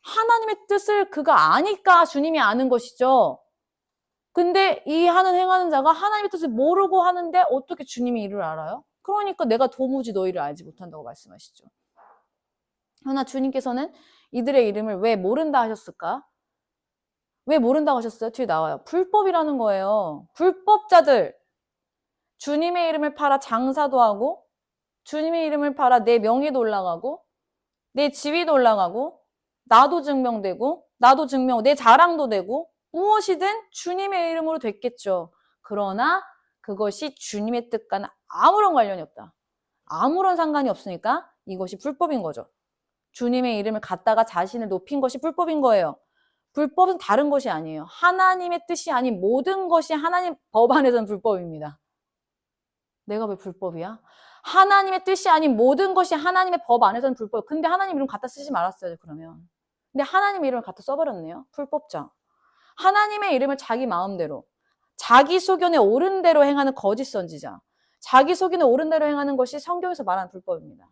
하나님의 뜻을 그가 아니까 주님이 아는 것이죠. 근데 이 하는 행하는 자가 하나님의 뜻을 모르고 하는데 어떻게 주님의 일을 알아요? 그러니까 내가 도무지 너희를 알지 못한다고 말씀하시죠. 그러나 주님께서는 이들의 이름을 왜 모른다 하셨을까? 왜 모른다고 하셨어요? 뒤에 나와요. 불법이라는 거예요. 불법자들. 주님의 이름을 팔아 장사도 하고, 주님의 이름을 팔아 내 명예도 올라가고, 내 지위도 올라가고, 나도 증명되고, 내 자랑도 되고, 무엇이든 주님의 이름으로 됐겠죠. 그러나 그것이 주님의 뜻과는 아무런 관련이 없다. 아무런 상관이 없으니까 이것이 불법인 거죠. 주님의 이름을 갖다가 자신을 높인 것이 불법인 거예요. 불법은 다른 것이 아니에요. 하나님의 뜻이 아닌 모든 것이 하나님 법 안에서는 불법입니다. 내가 왜 불법이야? 하나님의 뜻이 아닌 모든 것이 하나님의 법 안에서는 불법. 근데 하나님 이름 갖다 쓰지 말았어요, 그러면. 근데 하나님 이름을 갖다 써버렸네요. 불법자. 하나님의 이름을 자기 마음대로, 자기 소견에 옳은 대로 행하는 거짓 선지자. 자기 소견에 옳은 대로 행하는 것이 성경에서 말하는 불법입니다.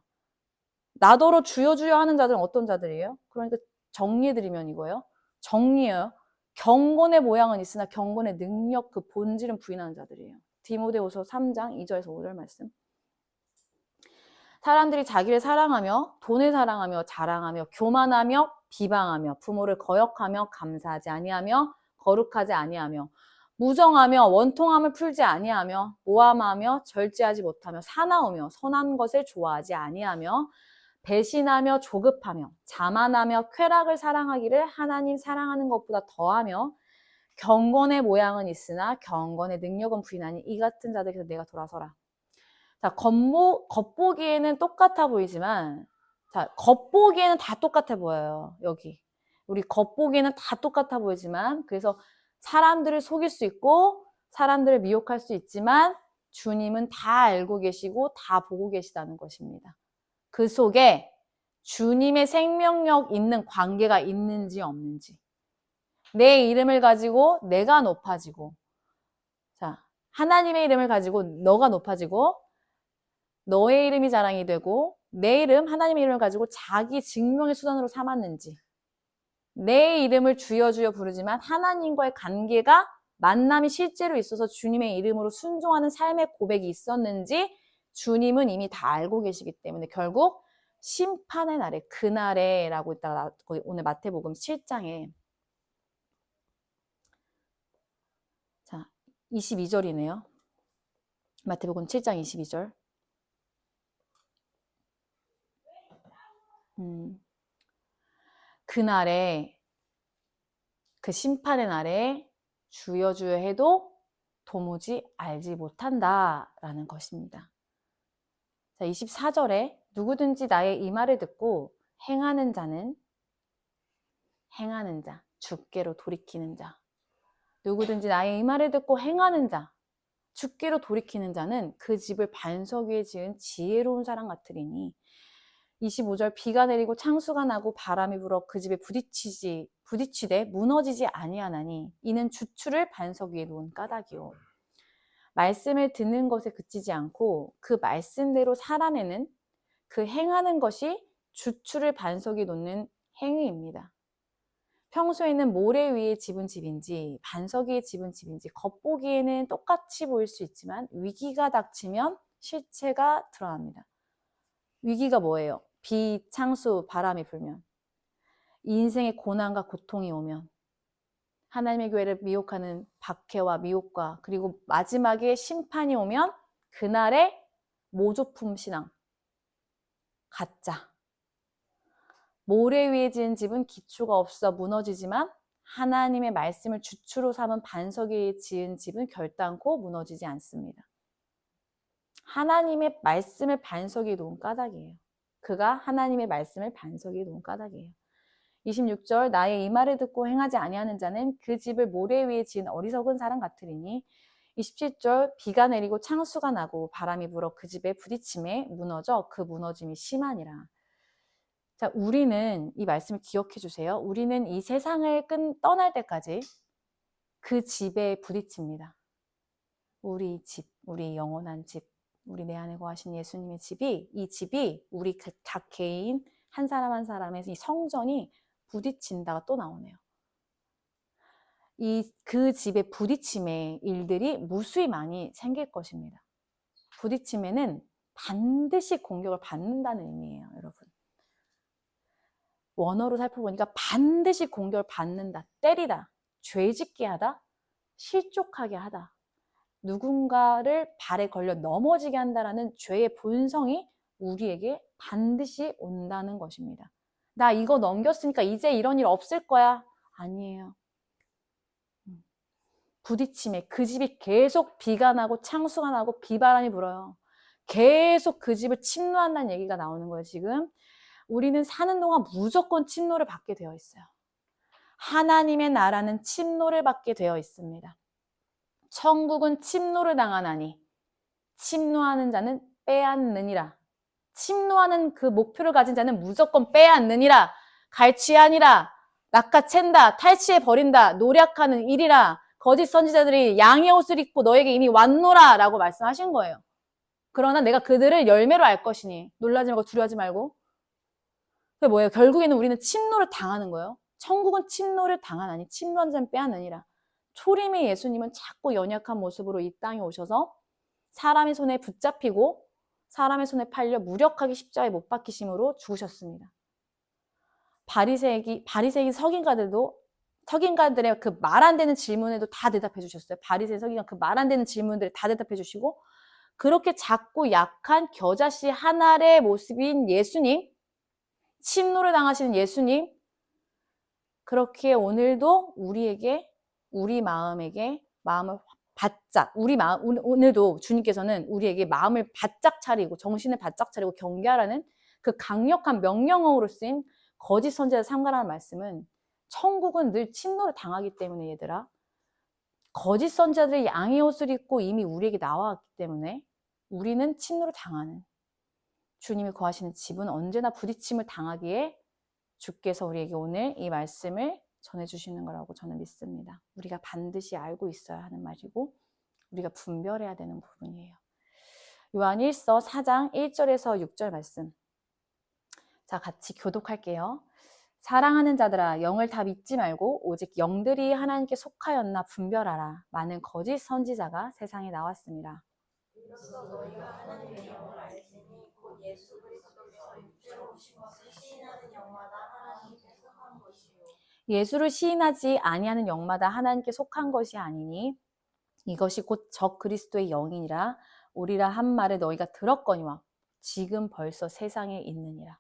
나더러 주여 주여 하는 자들은 어떤 자들이에요? 그러니까 정리해드리면 이거예요. 정리해요. 경건의 모양은 있으나 경건의 능력, 그 본질은 부인하는 자들이에요. 디모데후서 3장 2절에서 5절 말씀. 사람들이 자기를 사랑하며 돈을 사랑하며 자랑하며 교만하며 비방하며 부모를 거역하며 감사하지 아니하며 거룩하지 아니하며 무정하며 원통함을 풀지 아니하며 모함하며 절제하지 못하며 사나우며 선한 것을 좋아하지 아니하며 배신하며 조급하며 자만하며 쾌락을 사랑하기를 하나님 사랑하는 것보다 더하며 경건의 모양은 있으나 경건의 능력은 부인하니 이 같은 자들에게서 내가 돌아서라. 자, 겉보기에는 똑같아 보이지만, 자, 겉보기에는 다 똑같아 보여요. 여기. 우리 겉보기에는 다 똑같아 보이지만, 그래서 사람들을 속일 수 있고, 사람들을 미혹할 수 있지만, 주님은 다 알고 계시고, 다 보고 계시다는 것입니다. 그 속에 주님의 생명력 있는 관계가 있는지 없는지. 내 이름을 가지고 내가 높아지고, 자, 하나님의 이름을 가지고 너가 높아지고, 너의 이름이 자랑이 되고 내 이름, 하나님의 이름을 가지고 자기 증명의 수단으로 삼았는지, 내 이름을 주여 주여 부르지만 하나님과의 관계가 만남이 실제로 있어서 주님의 이름으로 순종하는 삶의 고백이 있었는지 주님은 이미 다 알고 계시기 때문에 결국 심판의 날에, 그날에라고 있다가 오늘 마태복음 7장에 자 22절이네요. 마태복음 7장 22절. 그날에, 그 심판의 날에 주여 주여 해도 도무지 알지 못한다라는 것입니다. 자, 24절에 누구든지 나의 이 말을 듣고 행하는 자는, 행하는 자, 주께로 돌이키는 자. 누구든지 나의 이 말을 듣고 행하는 자, 주께로 돌이키는 자는 그 집을 반석 위에 지은 지혜로운 사람 같으리니. 25절 비가 내리고 창수가 나고 바람이 불어 그 집에 부딪히되 무너지지 아니하나니 이는 주추를 반석 위에 놓은 까닭이요. 말씀을 듣는 것에 그치지 않고 그 말씀대로 살아내는, 그 행하는 것이 주추를 반석 위에 놓는 행위입니다. 평소에는 모래 위에 집은 집인지 반석 위에 집은 집인지 겉보기에는 똑같이 보일 수 있지만 위기가 닥치면 실체가 드러납니다. 위기가 뭐예요? 비, 창수, 바람이 불면, 인생의 고난과 고통이 오면, 하나님의 교회를 미혹하는 박해와 미혹과, 그리고 마지막에 심판이 오면 그날의 모조품 신앙, 가짜. 모래 위에 지은 집은 기초가 없어 무너지지만 하나님의 말씀을 주추로 삼은 반석 위에 지은 집은 결단코 무너지지 않습니다. 하나님의 말씀을 반석 위에 놓은 까닭이에요. 그가 하나님의 말씀을 반석 위에 놓은 까닭이에요. 26절 나의 이 말을 듣고 행하지 아니하는 자는 그 집을 모래 위에 지은 어리석은 사람 같으리니. 27절 비가 내리고 창수가 나고 바람이 불어 그 집에 부딪힘에 무너져 그 무너짐이 심하니라. 자, 우리는 이 말씀을 기억해 주세요. 우리는 이 세상을 떠날 때까지 그 집에 부딪힙니다. 우리 집, 우리 영원한 집, 우리 내 안에 거하신 예수님의 집이, 이 집이 우리 각 개인 한 사람 한 사람의 이 성전이 부딪힌다가 또 나오네요. 그 집의 부딪힘의 일들이 무수히 많이 생길 것입니다. 부딪힘에는 반드시 공격을 받는다는 의미예요, 여러분. 원어로 살펴보니까 반드시 공격을 받는다, 때리다, 죄짓게 하다, 실족하게 하다, 누군가를 발에 걸려 넘어지게 한다라는 죄의 본성이 우리에게 반드시 온다는 것입니다. 나 이거 넘겼으니까 이제 이런 일 없을 거야. 아니에요. 부딪힘에 그 집이 계속 비가 나고 창수가 나고 비바람이 불어요. 계속 그 집을 침노한다는 얘기가 나오는 거예요, 지금. 우리는 사는 동안 무조건 침노를 받게 되어 있어요. 하나님의 나라는 침노를 받게 되어 있습니다. 천국은 침노를 당하나니 침노하는 자는 빼앗느니라. 침노하는 그 목표를 가진 자는 무조건 빼앗느니라. 갈취하니라. 낚아챈다. 탈취해버린다. 노력하는 일이라. 거짓 선지자들이 양의 옷을 입고 너에게 이미 왔노라 라고 말씀하신 거예요. 그러나 내가 그들을 열매로 알 것이니 놀라지 말고 두려워하지 말고. 그게 뭐예요? 결국에는 우리는 침노를 당하는 거예요. 천국은 침노를 당하나니 침노한 자는 빼앗느니라. 초림의 예수님은 자꾸 연약한 모습으로 이 땅에 오셔서 사람의 손에 붙잡히고 사람의 손에 팔려 무력하게 십자가에 못 박히심으로 죽으셨습니다. 바리새인 서기관들의 그 말 안 되는 질문에도 다 대답해 주셨어요. 바리새인 서기관 그 말 안 되는 질문들을 다 대답해 주시고 그렇게 작고 약한 겨자씨 한 알의 모습인 예수님, 침노를 당하시는 예수님, 그렇게 오늘도 우리에게 우리 마음에게 마음을 바짝 오늘도 주님께서는 우리에게 마음을 바짝 차리고 정신을 바짝 차리고 경계하라는 그 강력한 명령어로 쓰인 거짓 선지자 삼가라는 말씀은 천국은 늘 침노를 당하기 때문에 얘들아 거짓 선지자들이 양의 옷을 입고 이미 우리에게 나와왔기 때문에 우리는 침노를 당하는 주님이 거하시는 집은 언제나 부딪힘을 당하기에 주께서 우리에게 오늘 이 말씀을 전해주시는 거라고 저는 믿습니다. 우리가 반드시 알고 있어야 하는 말이고 우리가 분별해야 되는 부분이에요. 요한 1서 4장 1절에서 6절 말씀. 자, 같이 교독할게요. 사랑하는 자들아 영을 다 믿지 말고 오직 영들이 하나님께 속하였나 분별하라. 많은 거짓 선지자가 세상에 나왔습니다. 이로써 너희가 하나님의 영을 알지니 곧 예수 그리스도께서 육체로 오신 것을 시인하는 영마다 하나님께 속한 것이요 예수를 시인하지 아니하는 영마다 하나님께 속한 것이 아니니 이것이 곧 적 그리스도의 영이니라. 오리라 한 말을 너희가 들었거니와 지금 벌써 세상에 있느니라.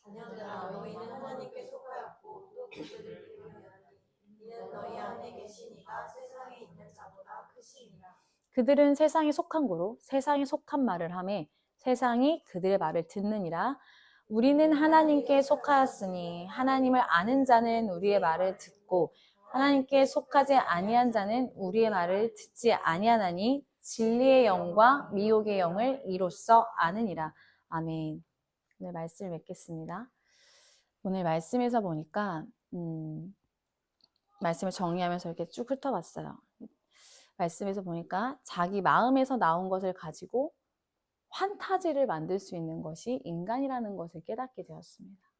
자녀들아 너희는 하나님께 속하였고 또 그들을 이루려니 이는 너희 안에 계신 이가 세상에 있는 자보다 크시니라. 그들은 세상에 속한 고로 세상에 속한 말을 하매 세상이 그들의 말을 듣느니라. 우리는 하나님께 속하였으니 하나님을 아는 자는 우리의 말을 듣고 하나님께 속하지 아니한 자는 우리의 말을 듣지 아니하나니 진리의 영과 미혹의 영을 이로써 아느니라. 아멘. 오늘 말씀을 맺겠습니다. 오늘 말씀에서 보니까 말씀을 정리하면서 이렇게 쭉 훑어봤어요. 말씀에서 보니까 자기 마음에서 나온 것을 가지고 환타지를 만들 수 있는 것이 인간이라는 것을 깨닫게 되었습니다.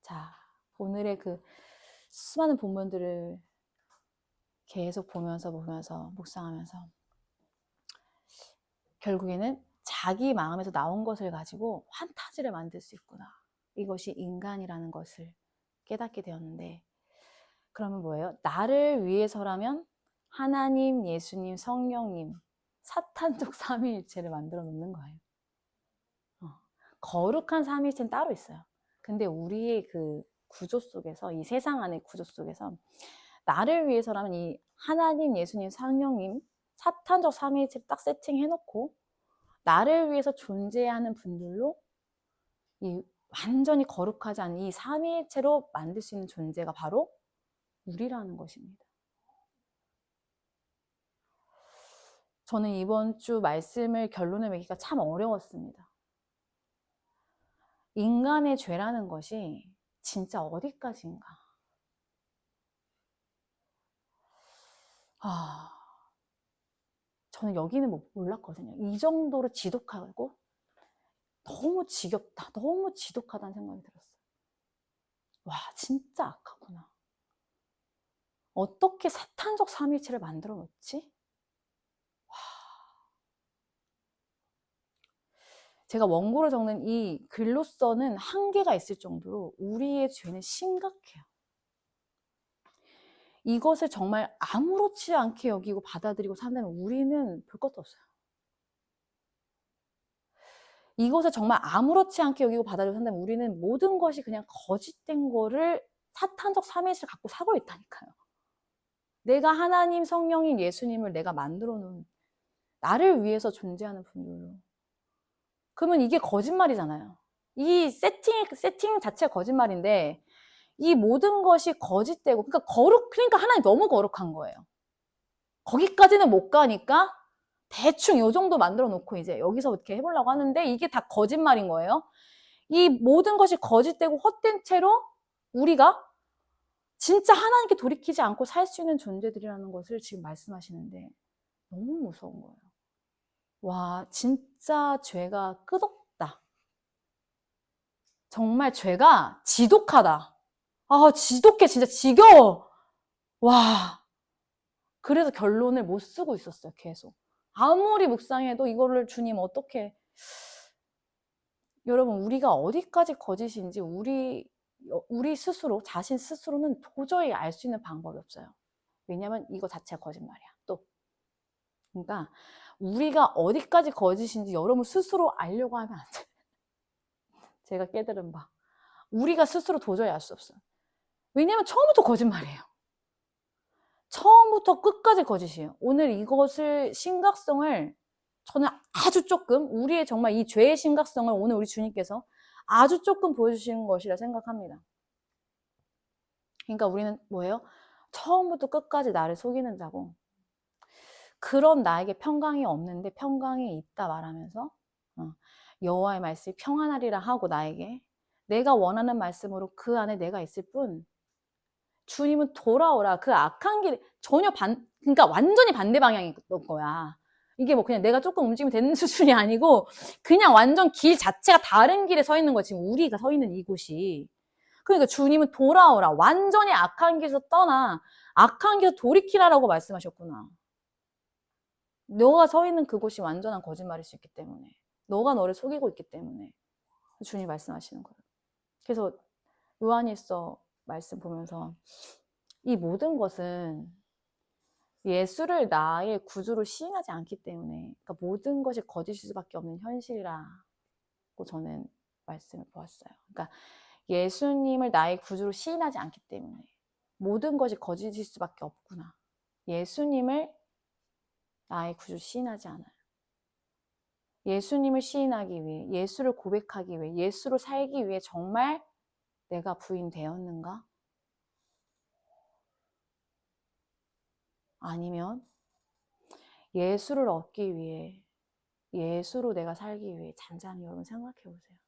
자, 오늘의 그 수많은 본문들을 계속 보면서 묵상하면서 결국에는 자기 마음에서 나온 것을 가지고 환타지를 만들 수 있구나. 이것이 인간이라는 것을 깨닫게 되었는데 그러면 뭐예요? 나를 위해서라면 하나님, 예수님, 성령님, 사탄적 삼위일체를 만들어 놓는 거예요. 거룩한 삼위일체는 따로 있어요. 근데 우리의 그 구조 속에서 이 세상 안의 구조 속에서 나를 위해서라면 이 하나님, 예수님, 성령님, 사탄적 삼위일체를 딱 세팅해놓고 나를 위해서 존재하는 분들로 이 완전히 거룩하지 않은 이 삼위일체로 만들 수 있는 존재가 바로 우리라는 것입니다. 저는 이번 주 말씀을 결론을 맺기가 참 어려웠습니다. 인간의 죄라는 것이 진짜 어디까지인가? 저는 여기는 몰랐거든요. 이 정도로 지독하고 너무 지겹다, 너무 지독하다는 생각이 들었어요. 와, 진짜 악하구나. 어떻게 사탄적 삼위일체를 만들어 놓지? 제가 원고를 적는 이 글로서는 한계가 있을 정도로 우리의 죄는 심각해요. 이것을 정말 아무렇지 않게 여기고 받아들이고 산다면 우리는 볼 것도 없어요. 이것을 정말 아무렇지 않게 여기고 받아들이고 산다면 우리는 모든 것이 그냥 거짓된 거를 사탄적 삼위일체를 갖고 살고 있다니까요. 내가 하나님, 성령인 예수님을 내가 만들어 놓은 나를 위해서 존재하는 분들로. 그러면 이게 거짓말이잖아요. 이 세팅 자체가 거짓말인데 이 모든 것이 거짓되고 그러니까 하나님 너무 거룩한 거예요. 거기까지는 못 가니까 대충 요 정도 만들어 놓고 이제 여기서 이렇게 해보려고 하는데 이게 다 거짓말인 거예요. 이 모든 것이 거짓되고 헛된 채로 우리가 진짜 하나님께 돌이키지 않고 살 수 있는 존재들이라는 것을 지금 말씀하시는데 너무 무서운 거예요. 와, 진짜 죄가 끝없다. 정말 죄가 지독하다. 아, 지독해. 진짜 지겨워. 와. 그래서 결론을 못 쓰고 있었어요. 계속. 아무리 묵상해도 이거를 주님 어떻게. 여러분, 우리가 어디까지 거짓인지 우리 스스로, 자신 스스로는 도저히 알 수 있는 방법이 없어요. 왜냐면 이거 자체가 거짓말이야. 또. 그러니까 우리가 어디까지 거짓인지 여러분 스스로 알려고 하면 안 돼. 제가 깨달은 바. 우리가 스스로 도저히 알 수 없어요. 왜냐면 처음부터 거짓말이에요. 처음부터 끝까지 거짓이에요. 오늘 이것을 심각성을 저는 아주 조금 우리의 정말 이 죄의 심각성을 오늘 우리 주님께서 아주 조금 보여주시는 것이라 생각합니다. 그러니까 우리는 뭐예요? 처음부터 끝까지 나를 속이는 자고 그런 나에게 평강이 없는데 평강이 있다 말하면서 여호와의 말씀이 평안하리라 하고 나에게 내가 원하는 말씀으로 그 안에 내가 있을 뿐 주님은 돌아오라. 그 악한 길 전혀 그러니까 완전히 반대 방향인 거야. 이게 뭐 그냥 내가 조금 움직이면 되는 수준이 아니고 그냥 완전 길 자체가 다른 길에 서 있는 거야. 지금 우리가 서 있는 이곳이. 그러니까 주님은 돌아오라. 완전히 악한 길에서 떠나. 악한 길에서 돌이키라라고 말씀하셨구나. 너가 서 있는 그곳이 완전한 거짓말일 수 있기 때문에. 너가 너를 속이고 있기 때문에. 주님 말씀하시는 거예요. 그래서 요한일서 말씀 보면서 이 모든 것은 예수를 나의 구주로 시인하지 않기 때문에 그러니까 모든 것이 거짓일 수밖에 없는 현실이라고 저는 말씀을 보았어요. 그러니까 예수님을 나의 구주로 시인하지 않기 때문에 모든 것이 거짓일 수밖에 없구나. 예수님을 나의 구주로 시인하지 않아요. 예수님을 시인하기 위해, 예수를 고백하기 위해, 예수로 살기 위해 정말 내가 부인되었는가? 아니면 예수를 얻기 위해 예수로 내가 살기 위해 잔잔히 여러분 생각해 보세요.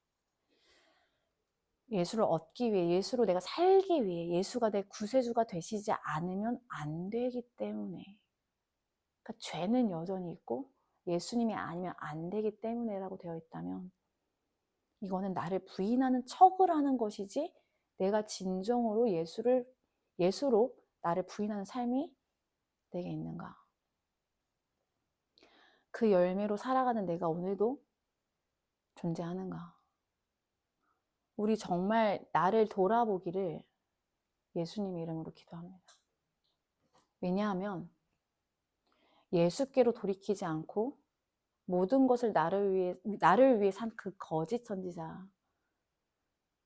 예수를 얻기 위해 예수로 내가 살기 위해 예수가 내 구세주가 되시지 않으면 안 되기 때문에 그러니까 죄는 여전히 있고 예수님이 아니면 안 되기 때문에라고 되어 있다면 이거는 나를 부인하는 척을 하는 것이지 내가 진정으로 예수로 나를 부인하는 삶이 내게 있는가? 그 열매로 살아가는 내가 오늘도 존재하는가? 우리 정말 나를 돌아보기를 예수님 이름으로 기도합니다. 왜냐하면 예수께로 돌이키지 않고 모든 것을 나를 위해 산 그 거짓 선지자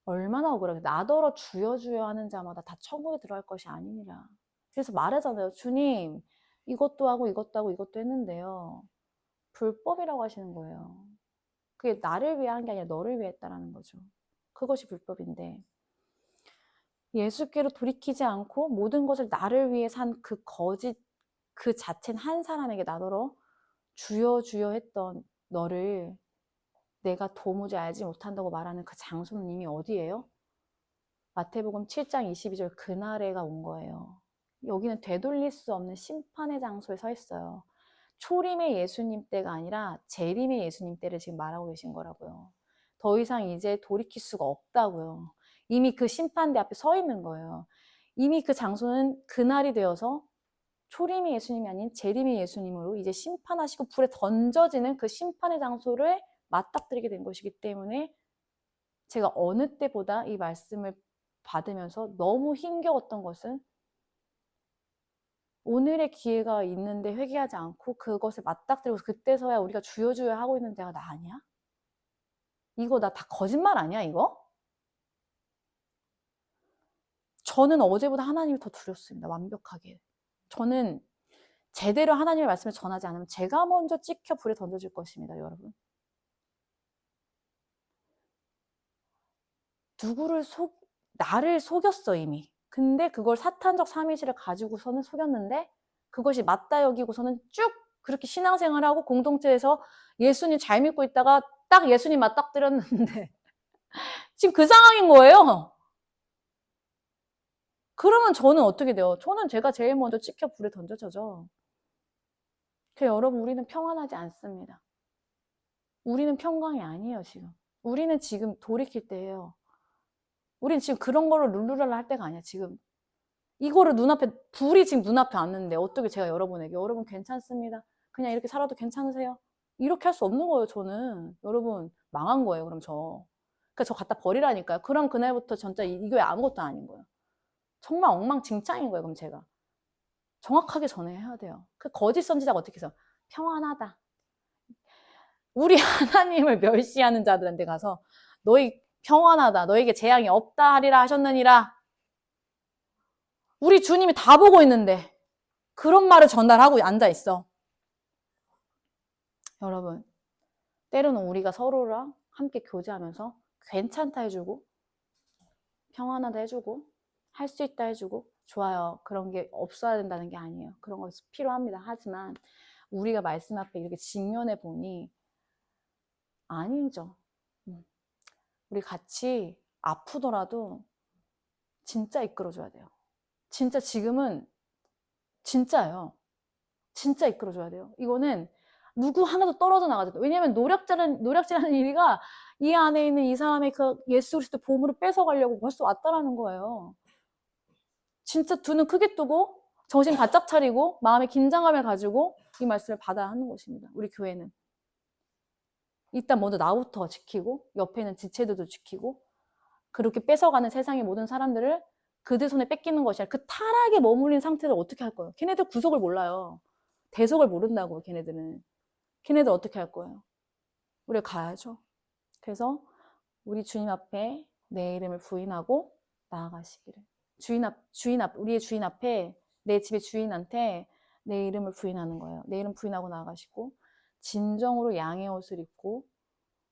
얼마나 억울하게 나더러 주여 주여 하는 자마다 다 천국에 들어갈 것이 아니니라. 그래서 말하잖아요. 주님 이것도 하고 이것도 하고 이것도 했는데요. 불법이라고 하시는 거예요. 그게 나를 위해 한 게 아니라 너를 위해 했다라는 거죠. 그것이 불법인데 예수께로 돌이키지 않고 모든 것을 나를 위해 산 그 거짓 그 자체는 한 사람에게 나더러 주여 주여 했던 너를 내가 도무지 알지 못한다고 말하는 그 장소는 이미 어디예요? 마태복음 7장 22절 그날에가 온 거예요. 여기는 되돌릴 수 없는 심판의 장소에 서 있어요. 초림의 예수님 때가 아니라 재림의 예수님 때를 지금 말하고 계신 거라고요. 더 이상 이제 돌이킬 수가 없다고요. 이미 그 심판대 앞에 서 있는 거예요. 이미 그 장소는 그날이 되어서 초림이 예수님이 아닌 재림이 예수님으로 이제 심판하시고 불에 던져지는 그 심판의 장소를 맞닥뜨리게 된 것이기 때문에 제가 어느 때보다 이 말씀을 받으면서 너무 힘겨웠던 것은 오늘의 기회가 있는데 회개하지 않고 그것을 맞닥뜨리고 그때서야 우리가 주여 주여 하고 있는 데가 나 아니야? 이거 나 다 거짓말 아니야 이거? 저는 어제보다 하나님이 더 두렵습니다. 완벽하게. 저는 제대로 하나님의 말씀을 전하지 않으면 제가 먼저 찍혀 불에 던져질 것입니다. 여러분. 나를 속였어 이미. 근데 그걸 사탄적 삼위일체를 가지고서는 속였는데 그것이 맞다 여기고서는 쭉 그렇게 신앙생활하고 공동체에서 예수님 잘 믿고 있다가 딱 예수님 맞닥뜨렸는데 지금 그 상황인 거예요. 그러면 저는 어떻게 돼요? 저는 제가 제일 먼저 찍혀 불에 던져져죠. 여러분 우리는 평안하지 않습니다. 우리는 평강이 아니에요 지금. 우리는 지금 돌이킬 때예요. 우리는 지금 그런 걸로 룰루랄라 할 때가 아니야 지금. 이거를 불이 지금 눈앞에 왔는데 어떻게 제가 여러분에게 여러분 괜찮습니다. 그냥 이렇게 살아도 괜찮으세요? 이렇게 할 수 없는 거예요 저는. 여러분 망한 거예요 그럼 저. 그러니까 저 갖다 버리라니까요. 그럼 그날부터 진짜 이 교회 아무것도 아닌 거예요. 정말 엉망진창인 거예요 그럼 제가. 정확하게 전해야 돼요. 그 거짓 선지자가 어떻게 해서 평안하다. 우리 하나님을 멸시하는 자들한테 가서 너희 평안하다. 너에게 재앙이 없다 하리라 하셨느니라. 우리 주님이 다 보고 있는데 그런 말을 전달하고 앉아있어. 여러분 때로는 우리가 서로랑 함께 교제하면서 괜찮다 해주고 평안하다 해주고 할 수 있다 해주고 좋아요. 그런 게 없어야 된다는 게 아니에요. 그런 거 필요합니다. 하지만 우리가 말씀 앞에 이렇게 직면해 보니 아니죠. 우리 같이 아프더라도 진짜 이끌어줘야 돼요. 진짜 지금은 진짜예요. 진짜 이끌어줘야 돼요. 이거는 누구 하나도 떨어져 나가지. 왜냐하면 노략질하는 일이가 이 안에 있는 이 사람의 그 예수 그리스도 보물을 뺏어가려고 벌써 왔다라는 거예요. 진짜 두 눈 크게 뜨고 정신 바짝 차리고 마음의 긴장감을 가지고 이 말씀을 받아야 하는 것입니다. 우리 교회는. 일단 먼저 나부터 지키고 옆에 있는 지체들도 지키고 그렇게 뺏어가는 세상의 모든 사람들을 그들 손에 뺏기는 것이 아니라 그 타락에 머물린 상태를 어떻게 할 거예요? 걔네들 구속을 몰라요. 대속을 모른다고 걔네들은. 걔네들 어떻게 할 거예요? 우리가 가야죠. 그래서 우리 주님 앞에 내 이름을 부인하고 나아가시기를. 우리의 주인 앞에 내 집의 주인한테 내 이름을 부인하는 거예요. 내 이름 부인하고 나아가시고 진정으로 양의 옷을 입고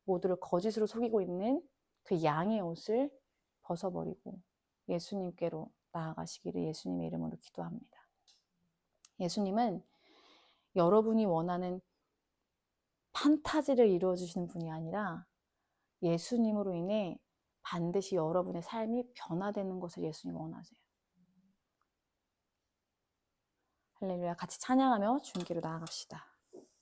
모두를 거짓으로 속이고 있는 그 양의 옷을 벗어버리고 예수님께로 나아가시기를 예수님의 이름으로 기도합니다. 예수님은 여러분이 원하는 판타지를 이루어주시는 분이 아니라 예수님으로 인해 반드시 여러분의 삶이 변화되는 것을 예수님 원하세요. 할렐루야. 같이 찬양하며 주님께로 나아갑시다.